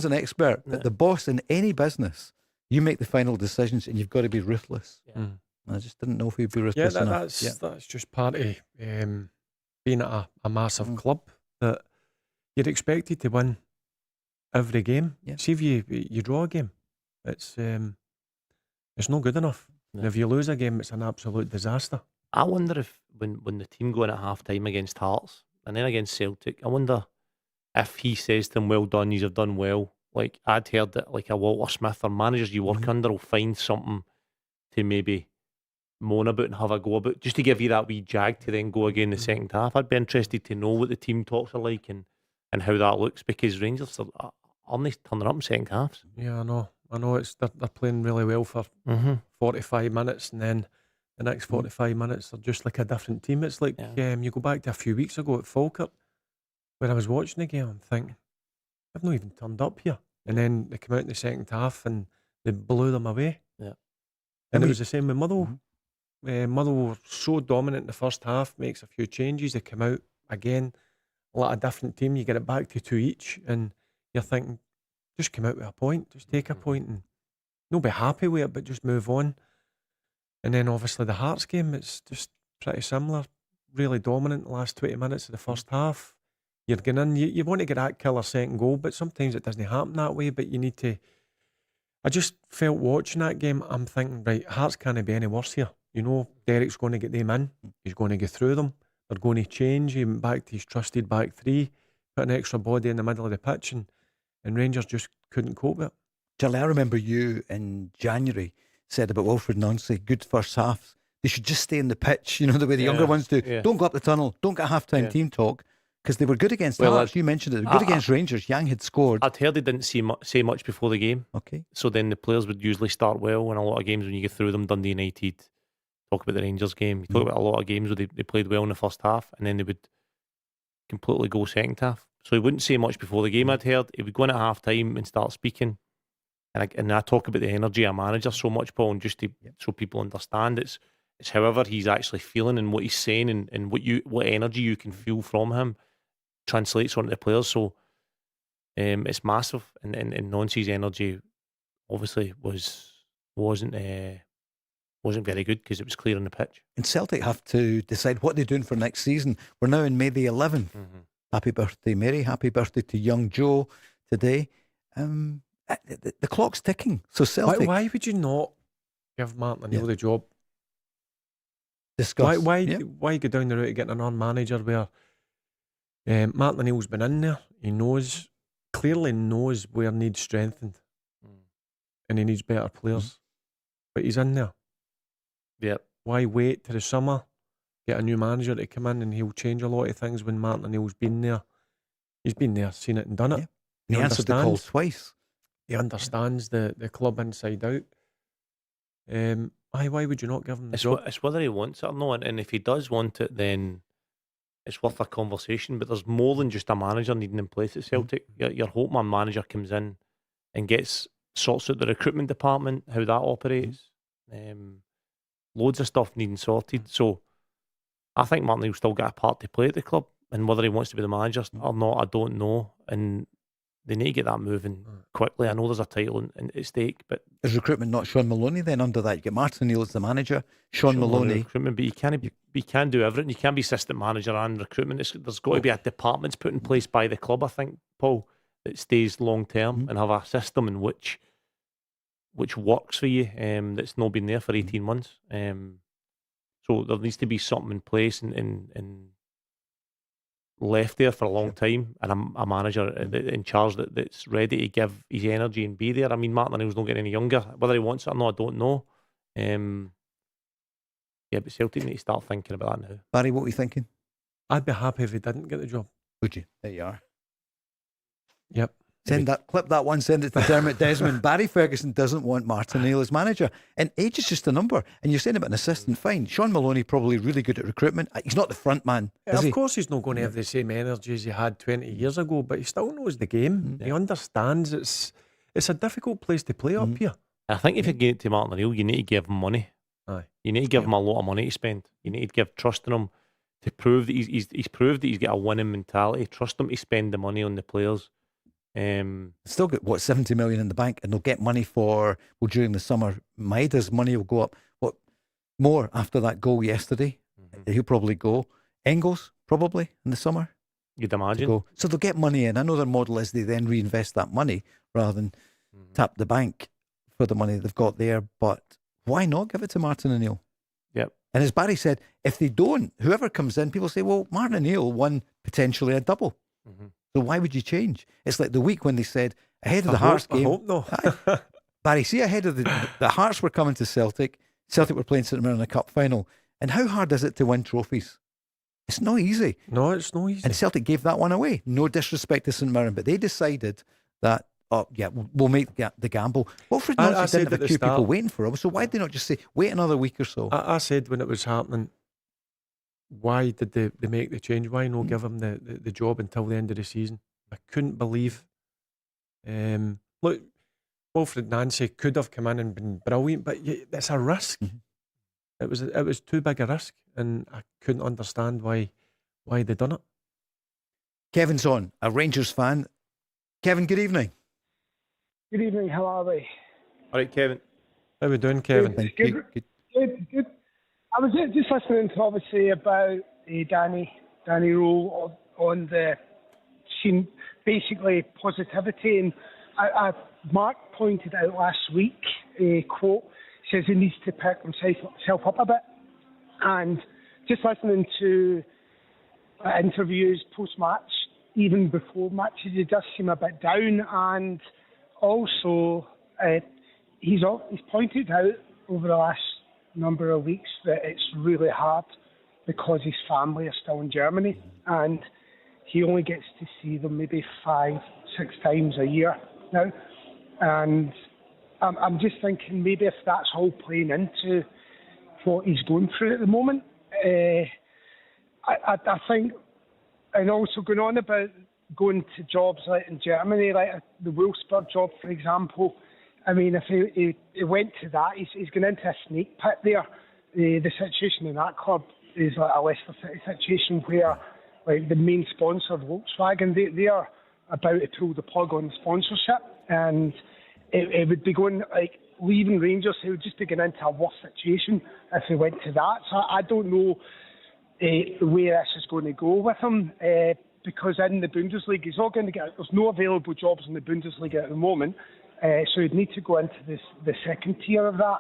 an expert. But the boss in any business, you make the final decisions, and you've got to be ruthless. Yeah. I just didn't know if he'd be ruthless enough. That's just part of being at a massive club that you're expected to win every game. Yeah. See if you draw a game, it's not good enough. No. And if you lose a game, it's an absolute disaster. I wonder if when the team go in at half time against Hearts and then against Celtic, I wonder if he says to them, "Well done, you have done well." Like I'd heard that like a Walter Smith or managers you work under will find something to maybe moan about and have a go about, just to give you that wee jag to then go again in the second half. I'd be interested to know what the team talks are like and how that looks, because Rangers are only turning up in second halves. Yeah, I know. They're playing really well for 45 minutes, and then the next 45 minutes are just like a different team. It's like you go back to a few weeks ago at Falkirk, where I was watching the game and thinking, I've not even turned up here. And then they come out in the second half and they blew them away. Yeah. And it was the same with Motherwell. Motherwell were so dominant in the first half, makes a few changes, they come out again, a lot of different team, you get it back to 2 each, and you're thinking, just come out with a point, just take a point and not be happy with it, but just move on. And then obviously the Hearts game, it's just pretty similar, really dominant the last 20 minutes of the first half. You're going in, you want to get that killer second goal, but sometimes it doesn't happen that way, but you need to. I just felt watching that game, I'm thinking, right, Hearts can't be any worse here. You know, Derek's going to get them in, he's going to go through them, they're going to change, he went back to his trusted back three, put an extra body in the middle of the pitch, and Rangers just couldn't cope with it. Charlie, I remember you in January said about Wilfred Nonsley, good first half, they should just stay in the pitch, the way the younger ones do. Yeah. Don't go up the tunnel, don't get half-time team talk, because they were good against Hearts. You mentioned it. They were good against Rangers. Yang had scored. I'd heard they didn't say much before the game. Okay. So then the players would usually start well in a lot of games when you get through them. Dundee United, talk about the Rangers game. You talk about a lot of games where they played well in the first half and then they would completely go second half. So he wouldn't say much before the game, I'd heard. He would go in at half-time and start speaking. And I talk about the energy of a manager so much, Paul, and just so people understand, it's however he's actually feeling and what he's saying and what energy you can feel from him translates onto the players. So it's massive, and Nonce's energy obviously wasn't very good because it was clear on the pitch. And Celtic have to decide what they're doing for next season. We're now in May the 11th. Happy birthday, Mary. Happy birthday to young Joe today. The clock's ticking. So Celtic... Why would you not give Martin O'Neill the job? Discuss. Why go down the route of getting another manager where Martin O'Neill's been in there? He clearly knows where needs strengthened, and he needs better players. But he's in there. Yep. Why wait till the summer, get a new manager to come in, and he'll change a lot of things when Martin O'Neill's been there? He's been there, seen it, and done it. He answered the call twice. He understands the club inside out. Why would you not give him the job? It's whether he wants it or not, and if he does want it, then it's worth a conversation. But there's more than just a manager needing in place at Celtic. Your Holtman manager comes in and sorts out the recruitment department, how that operates. Loads of stuff needing sorted. So I think Martin will still get a part to play at the club, and whether he wants to be the manager or not, I don't know. And they need to get that moving quickly. I know there's a title at stake, but is recruitment not Sean Maloney then under that? You get Martin O'Neill as the manager, Sean Maloney recruitment, but you can do everything. You can be assistant manager and recruitment. There's got to be a departments put in place by the club, I think, Paul, that stays long term and have a system in which works for you. That's not been there for 18 months. So there needs to be something in place and left there for a long time, and a manager in charge that's ready to give his energy and be there. I mean, Martin O'Neill's not getting any younger. Whether he wants it or not, I don't know. But Celtic need to start thinking about that now. Barry, what were you thinking? I'd be happy if he didn't get the job. Would you? There you are. Yep. Clip that one, send it to Dermot Desmond. Barry Ferguson doesn't want Martin O'Neill as manager. And age is just a number. And you're saying about an assistant, fine. Sean Maloney probably really good at recruitment. He's not the front man, is he? Of course he's not going to have the same energy as he had 20 years ago, but he still knows the game. He understands it's a difficult place to play up here. I think if you get to Martin O'Neill, you need to give him money. Aye. You need to give him a lot of money to spend. You need to give trust in him to prove that he's proved that he's got a winning mentality. Trust him to spend the money on the players. Still got 70 million in the bank, and they'll get money during the summer. Maida's money will go up more after that goal yesterday. He'll probably go. Engels probably in the summer, you'd imagine. So they'll get money in. I know their model is they then reinvest that money rather than tap the bank for the money they've got there. But why not give it to Martin O'Neill? Yep. And as Barry said, if they don't, whoever comes in, people say, well, Martin O'Neill won potentially a double. So why would you change? It's like the week when they said ahead of the Hearts game. I hope no. Barry, see, ahead of the Hearts were coming to Celtic. Celtic were playing St Mirren in a cup final. And how hard is it to win trophies? It's not easy. No, it's not easy. And Celtic gave that one away. No disrespect to St Mirren, but they decided that, we'll make the gamble. Wilfred Nancy didn't have a few people waiting for him. So why did they not just say, wait another week or so? I said when it was happening, why did they make the change? Why not give him the job until the end of the season? I couldn't believe. Look, Wilfred Nancy could have come in and been brilliant, but it's a risk. It was too big a risk, and I couldn't understand why they done it. Kevin's on, a Rangers fan. Kevin, good evening. Good evening. How are we? All right, Kevin. How are we doing, Kevin? Good. I was just listening to obviously about Danny Rule on the scene, basically positivity, and Mark pointed out last week a quote says he needs to pick himself up a bit, and just listening to interviews post match, even before matches, he does seem a bit down, and also he's pointed out over the last number of weeks that it's really hard because his family are still in Germany and he only gets to see them maybe 5-6 times a year now. And I'm just thinking maybe if that's all playing into what he's going through at the moment. I think, and also going on about going to jobs like in Germany, like the Wolfsburg job, for example. I mean, if he went to that, he's going into a snake pit there. The situation in that club is like a Leicester City situation where, like, the main sponsor, Volkswagen, they are about to pull the plug on sponsorship, and it would be going, like, leaving Rangers, he would just be getting into a worse situation if he went to that. So I don't know where this is going to go with him, because in the Bundesliga, he's not going to get, there's no available jobs in the Bundesliga at the moment, so he'd need to go into the second tier of that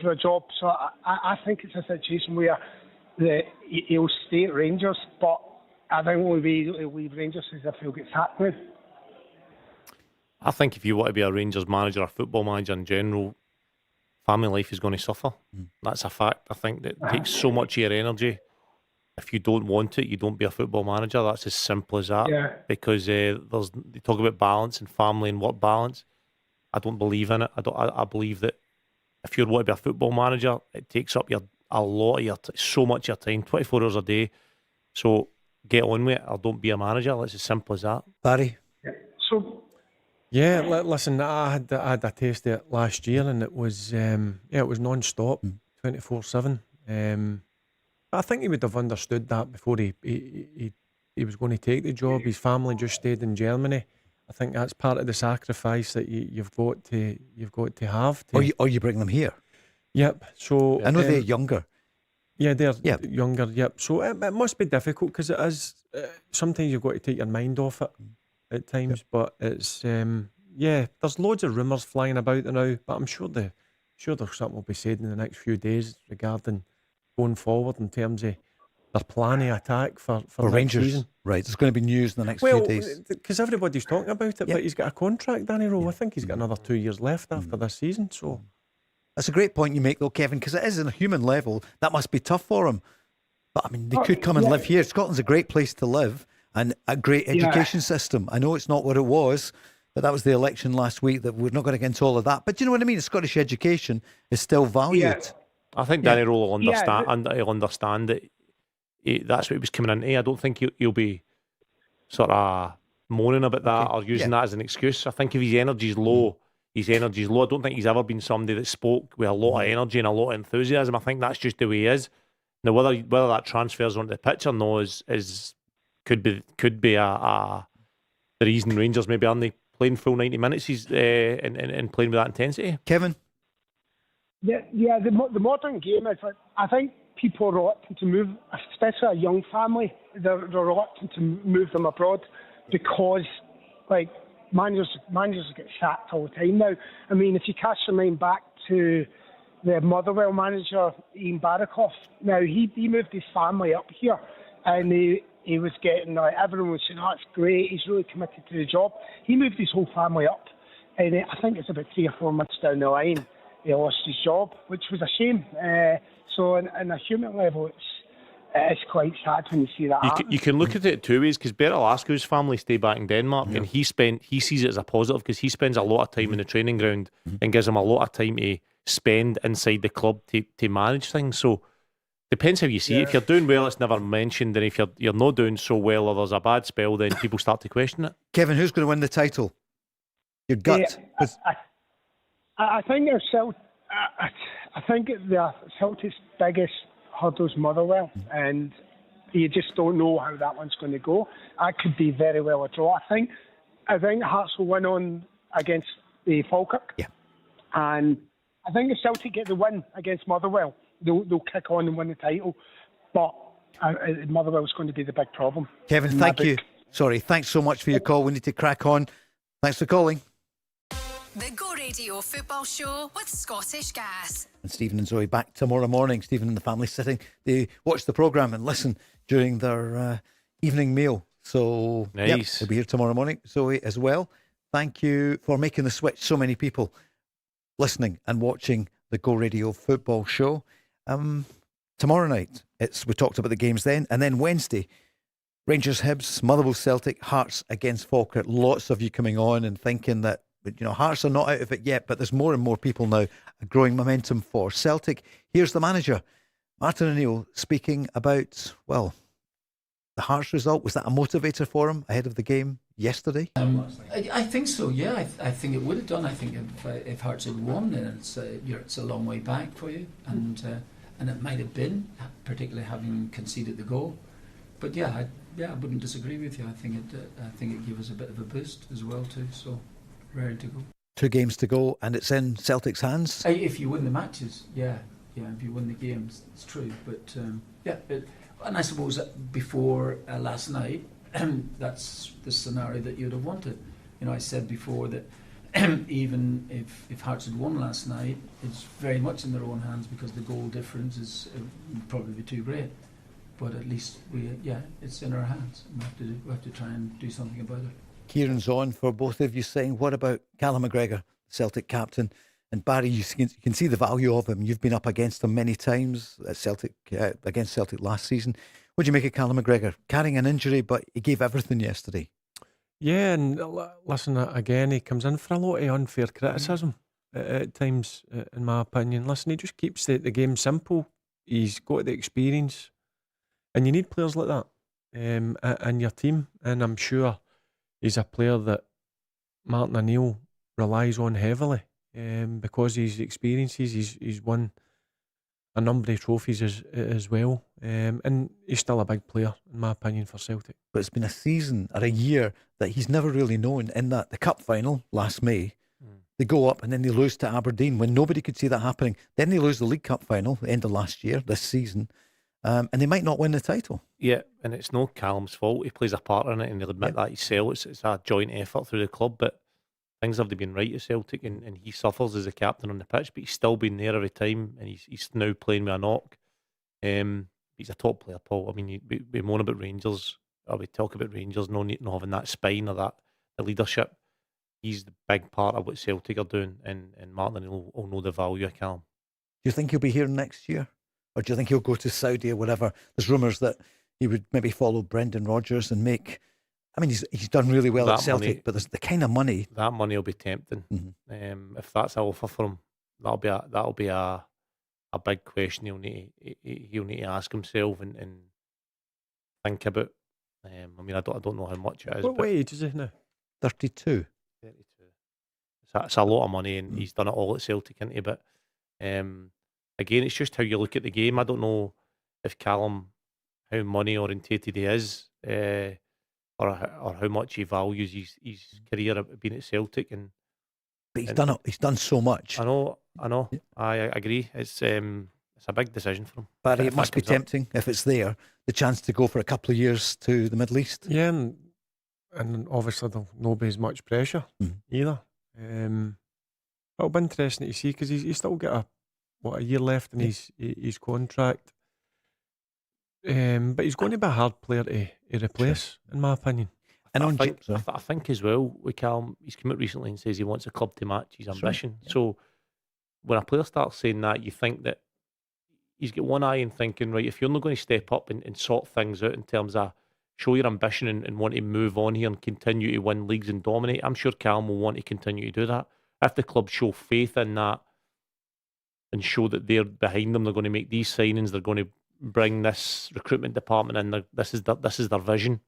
for a job. So I think it's a situation where he'll stay at Rangers, but I think the only way he'll leave Rangers is if he'll get sacked now. I think if you want to be a Rangers manager or football manager in general, family life is going to suffer. That's a fact. I think that takes so much of your energy. If you don't want it, you don't be a football manager. That's as simple as that. Yeah. Because they talk about balance and family and work balance. I don't believe in it. I believe that if you want to be a football manager, it takes up a lot of so much of your time, 24 hours a day. So get on with it, or don't be a manager. It's as simple as that. Barry? So. Yeah, listen, I had a taste of it last year, and it was it was non-stop, 24/7. I think he would have understood that before he was going to take the job. His family just stayed in Germany. I think that's part of the sacrifice that you've got to have. Or you bring them here. Yep. So I know they're younger. Yeah, they're younger. Yep. So it must be difficult because it is. Sometimes you've got to take your mind off it at times, but it's there's loads of rumours flying about now, but I'm sure there's something will be said in the next few days regarding going forward in terms of their plan of attack for Rangers season. Right, there's going to be news in the next few days because everybody's talking about it, but he's got a contract, Danny Rowe. I think he's got another 2 years left after this season, so that's a great point you make though, Kevin, because it is on a human level that must be tough for him. But I mean, they could come and live here. Scotland's a great place to live and a great education system. I know it's not what it was, but that was the election last week. That we're not going to get into all of that. But do you know what I mean? Scottish education is still valued. Yeah. I think Danny Rowe will understand, and he'll understand that that's what he was coming into. I don't think he'll be sort of moaning about that or using that as an excuse. I think if his energy's low, I don't think he's ever been somebody that spoke with a lot of energy and a lot of enthusiasm. I think that's just the way he is. Now, whether that transfers onto the pitch or no could be the reason Rangers maybe aren't playing full 90 minutes and playing with that intensity. Kevin? Yeah. The modern game is, I think people are reluctant to move, especially a young family. They're reluctant to move them abroad because, like, managers get sacked all the time now. I mean, if you cast your mind back to the Motherwell manager Ian Barakoff, now he moved his family up here, and he was getting, everyone was saying, "Oh, it's great. He's really committed to the job." He moved his whole family up, and I think it's about 3 or 4 months down the line he lost his job, which was a shame. So, on a human level, it's quite sad when you see that. You can look at it 2 ways, because Bertolasko's family stay back in Denmark, and he sees it as a positive because he spends a lot of time in the training ground and gives him a lot of time to spend inside the club to manage things. So depends how you see it. If you're doing well, it's never mentioned, and if you're not doing so well or there's a bad spell, then people start to question it. Kevin, who's going to win the title? Your gut? I think I think the Celtic's biggest hurdle's Motherwell, and you just don't know how that one's going to go. That could be very well a draw. I think Hearts will win on against the Falkirk. Yeah. And I think if Celtic get the win against Motherwell, they'll kick on and win the title. But Motherwell's going to be the big problem. Kevin, thank you. Thanks so much for your call. We need to crack on. Thanks for calling. The Go Radio Football Show with Scottish Gas. And Stephen and Zoe back tomorrow morning. Stephen and the family sitting. They watch the programme and listen during their evening meal. So, nice. They'll be here tomorrow morning. Zoe as well. Thank you for making the switch. So many people listening and watching the Go Radio Football Show. Tomorrow night, we talked about the games then, and then Wednesday, Rangers Hibs, Motherwell Celtic, Hearts against Falkirk. Lots of you coming on and thinking that, Hearts are not out of it yet, but there's more and more people now growing momentum for Celtic. Here's the manager, Martin O'Neill, speaking about, the Hearts result. Was that a motivator for him ahead of the game yesterday? I think so, yeah. I think it would have done. I think if Hearts had won, then it's a long way back for you. And it might have been, particularly having conceded the goal. But I wouldn't disagree with you. I think it gave us a bit of a boost as well too. So ready to go. 2 games to go, and it's in Celtic's hands. If you win the matches, if you win the games, it's true. But and I suppose that before last night, that's the scenario that you'd have wanted. I said before that even if Hearts had won last night, it's very much in their own hands because the goal difference is probably be too great. But at least it's in our hands. We have to try and do something about it. Kieran's on for both of you, saying, what about Callum McGregor, Celtic captain? And Barry, you can see the value of him. You've been up against him many times at Celtic, against Celtic last season. What do you make of Callum McGregor? Carrying an injury, but he gave everything yesterday. Yeah, and listen, again, he comes in for a lot of unfair criticism at times, in my opinion. Listen, he just keeps the game simple. He's got the experience. And you need players like that in your team. And I'm sure he's a player that Martin O'Neill relies on heavily because his experiences. He's won a number of trophies as well. And he's still a big player, in my opinion, for Celtic. But it's been a season or a year that he's never really known, in that the cup final last May, they go up and then they lose to Aberdeen when nobody could see that happening. Then they lose the League Cup final, the end of last year, this season. And they might not win the title. Yeah, and it's no Callum's fault. He plays a part in it, and he'll admit that himself. It's a joint effort through the club, but things have been right at Celtic, and he suffers as a captain on the pitch, but he's still been there every time, and he's now playing with a knock. He's a top player, Paul. I mean, we moan about Rangers, or we talk about Rangers not having that spine or the leadership. He's the big part of what Celtic are doing, and Martin will know the value of Callum. Do you think he'll be here next year? Or do you think he'll go to Saudi or whatever? There's rumours that he would maybe follow Brendan Rodgers and make... I mean, he's done really well that at Celtic, money, but there's the kind of money... That money will be tempting. Mm-hmm. If that's an offer for him, that'll be a big question he'll need to ask himself and think about. I mean, I don't know how much it is. What age is he now? 32. 32. It's a lot of money, and he's done it all at Celtic, isn't he? But again, it's just how you look at the game. I don't know if Callum, how money orientated he is, or how much he values his career being at Celtic. But he's done so much. I know. Yeah. I agree. It's a big decision for him. Barry, it must be tempting if it's there, the chance to go for a couple of years to the Middle East. Yeah, and obviously there'll not be as much pressure either. It'll be interesting to see because he's still got a year left in his contract. But he's going to be a hard player to replace, in my opinion. And I think as well with Callum, he's come out recently and says he wants a club to match his ambition. Yeah. So when a player starts saying that, you think that he's got one eye and thinking, right, if you're not going to step up and sort things out in terms of show your ambition and want to move on here and continue to win leagues and dominate, I'm sure Callum will want to continue to do that. If the club show faith in that and show that they're behind them, they're going to make these signings, they're going to bring this recruitment department in, this is their vision,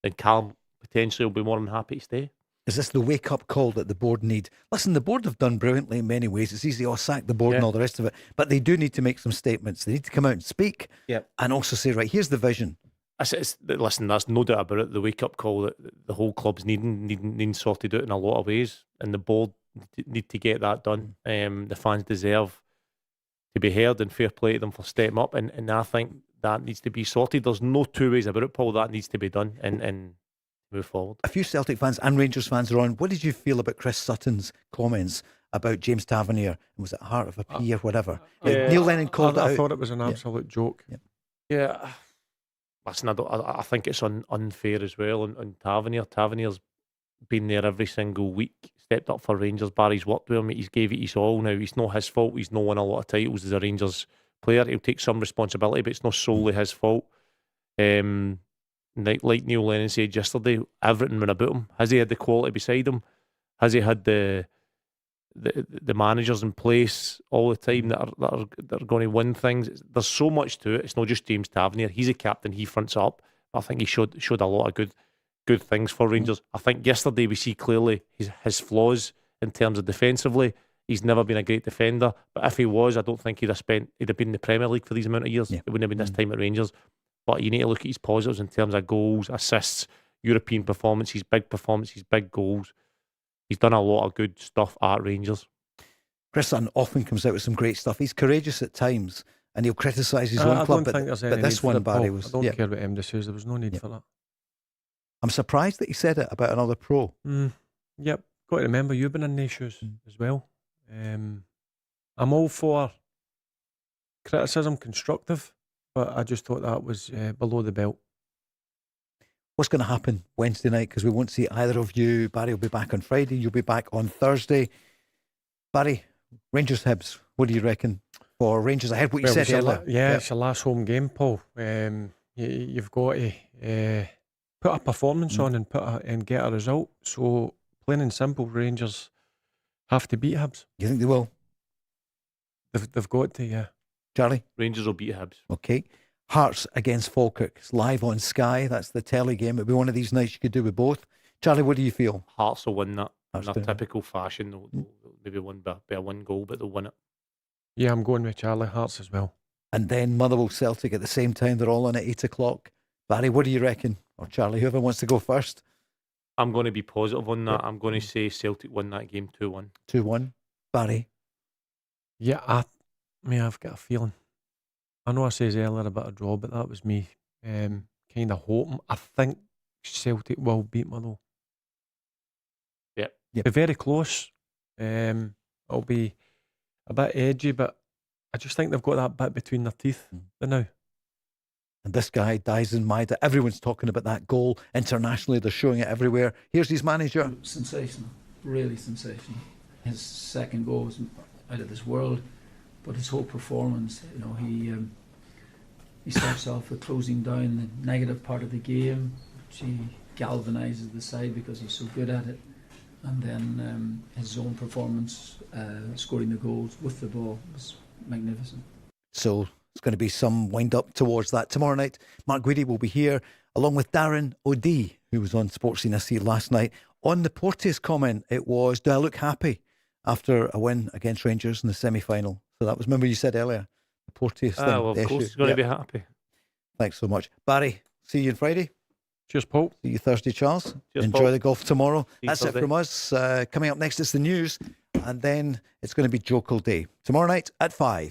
then Callum potentially will be more than happy to stay. Is this the wake-up call that the board need? Listen, the board have done brilliantly in many ways. It's easy to sack the board and all the rest of it, but they do need to make some statements. They need to come out and speak and also say, right, here's the vision. Listen, there's no doubt about it. The wake-up call that the whole club's needing sorted out in a lot of ways, and the board need to get that done. The fans deserve to be heard, and fair play to them for stepping up, and I think that needs to be sorted. There's no two ways about it, Paul. That needs to be done and move forward. A few Celtic fans and Rangers fans are on. What did you feel about Chris Sutton's comments about James Tavernier? Was it Heart of a Pea or whatever? Neil Lennon called it out. I thought it was an absolute joke. Yeah. Listen, I think it's unfair as well on Tavernier. Tavernier's been there every single week, stepped up for Rangers. Barry's worked with him. He's gave it his all. Now, it's not his fault. He's not won a lot of titles as a Rangers player. He'll take some responsibility, but it's not solely his fault. Like Neil Lennon said yesterday, everything went about him. Has he had the quality beside him? Has he had the managers in place all the time that are going to win things? There's so much to it. It's not just James Tavernier. He's a captain. He fronts up. I think he showed a lot of good things for Rangers. I think yesterday we see clearly his flaws in terms of defensively. He's never been a great defender, but if he was, I don't think he'd have been in the Premier League for these amount of years. It wouldn't have been this time at Rangers. But you need to look at his positives in terms of goals, assists, European performances, big goals. He's done a lot of good stuff at Rangers. Chris Sutton often comes out with some great stuff. He's courageous at times, and he'll criticise his own club. But this one, Barry, was... I don't care what MD says. There was no need for that. I'm surprised that he said it about another pro. Yep. Got to remember, you've been in these shoes as well. I'm all for criticism, constructive, but I just thought that was below the belt. What's going to happen Wednesday night? Because we won't see either of you. Barry will be back on Friday. You'll be back on Thursday. Barry, Rangers Hibs, what do you reckon for Rangers? I heard what you said earlier. It's a last home game, Paul. You've got to put a performance on and get a result. So, plain and simple, Rangers have to beat Hibs. You think they will? They've got to, yeah. Charlie? Rangers will beat Hibs. Okay. Hearts against Falkirk. It's live on Sky. That's the telly game. It'll be one of these nights you could do with both. Charlie, what do you feel? Hearts will win that in their typical fashion. They'll maybe win by one goal, but they'll win it. Yeah, I'm going with Charlie. Hearts as well. And then Motherwell Celtic at the same time. They're all on at 8 o'clock. Barry, what do you reckon? Or Charlie, whoever wants to go first. I'm going to be positive on that. I'm going to say Celtic win that game 2-1. 2-1. Barry? Yeah, I've got a feeling. I know I says earlier about a draw, but that was me kind of hoping. I think Celtic will beat Motherwell. Yep. Be very close. It'll be a bit edgy, but I just think they've got that bit between their teeth now. And this guy, Dyson Maeda, everyone's talking about that goal internationally. They're showing it everywhere. Here's his manager. Sensational. Really sensational. His second goal was out of this world. But his whole performance, he starts off with closing down the negative part of the game, which he galvanises the side because he's so good at it. And then his own performance, scoring the goals with the ball, was magnificent. So it's going to be some wind up towards that. Tomorrow night, Mark Guidi will be here, along with Darren O'Dea, who was on Sportscene SC last night. On the Porteous comment, it was, do I look happy after a win against Rangers in the semi-final? So that was, remember you said earlier, the Porteous thing. Well, of course he's going to be happy. Thanks so much. Barry, see you on Friday. Cheers, Paul. See you Thursday, Charles. Cheers, Enjoy Paul. the golf tomorrow. That's Thursday. it from us. Coming up next is the news, and then it's going to be Jokel Day. Tomorrow night at 5.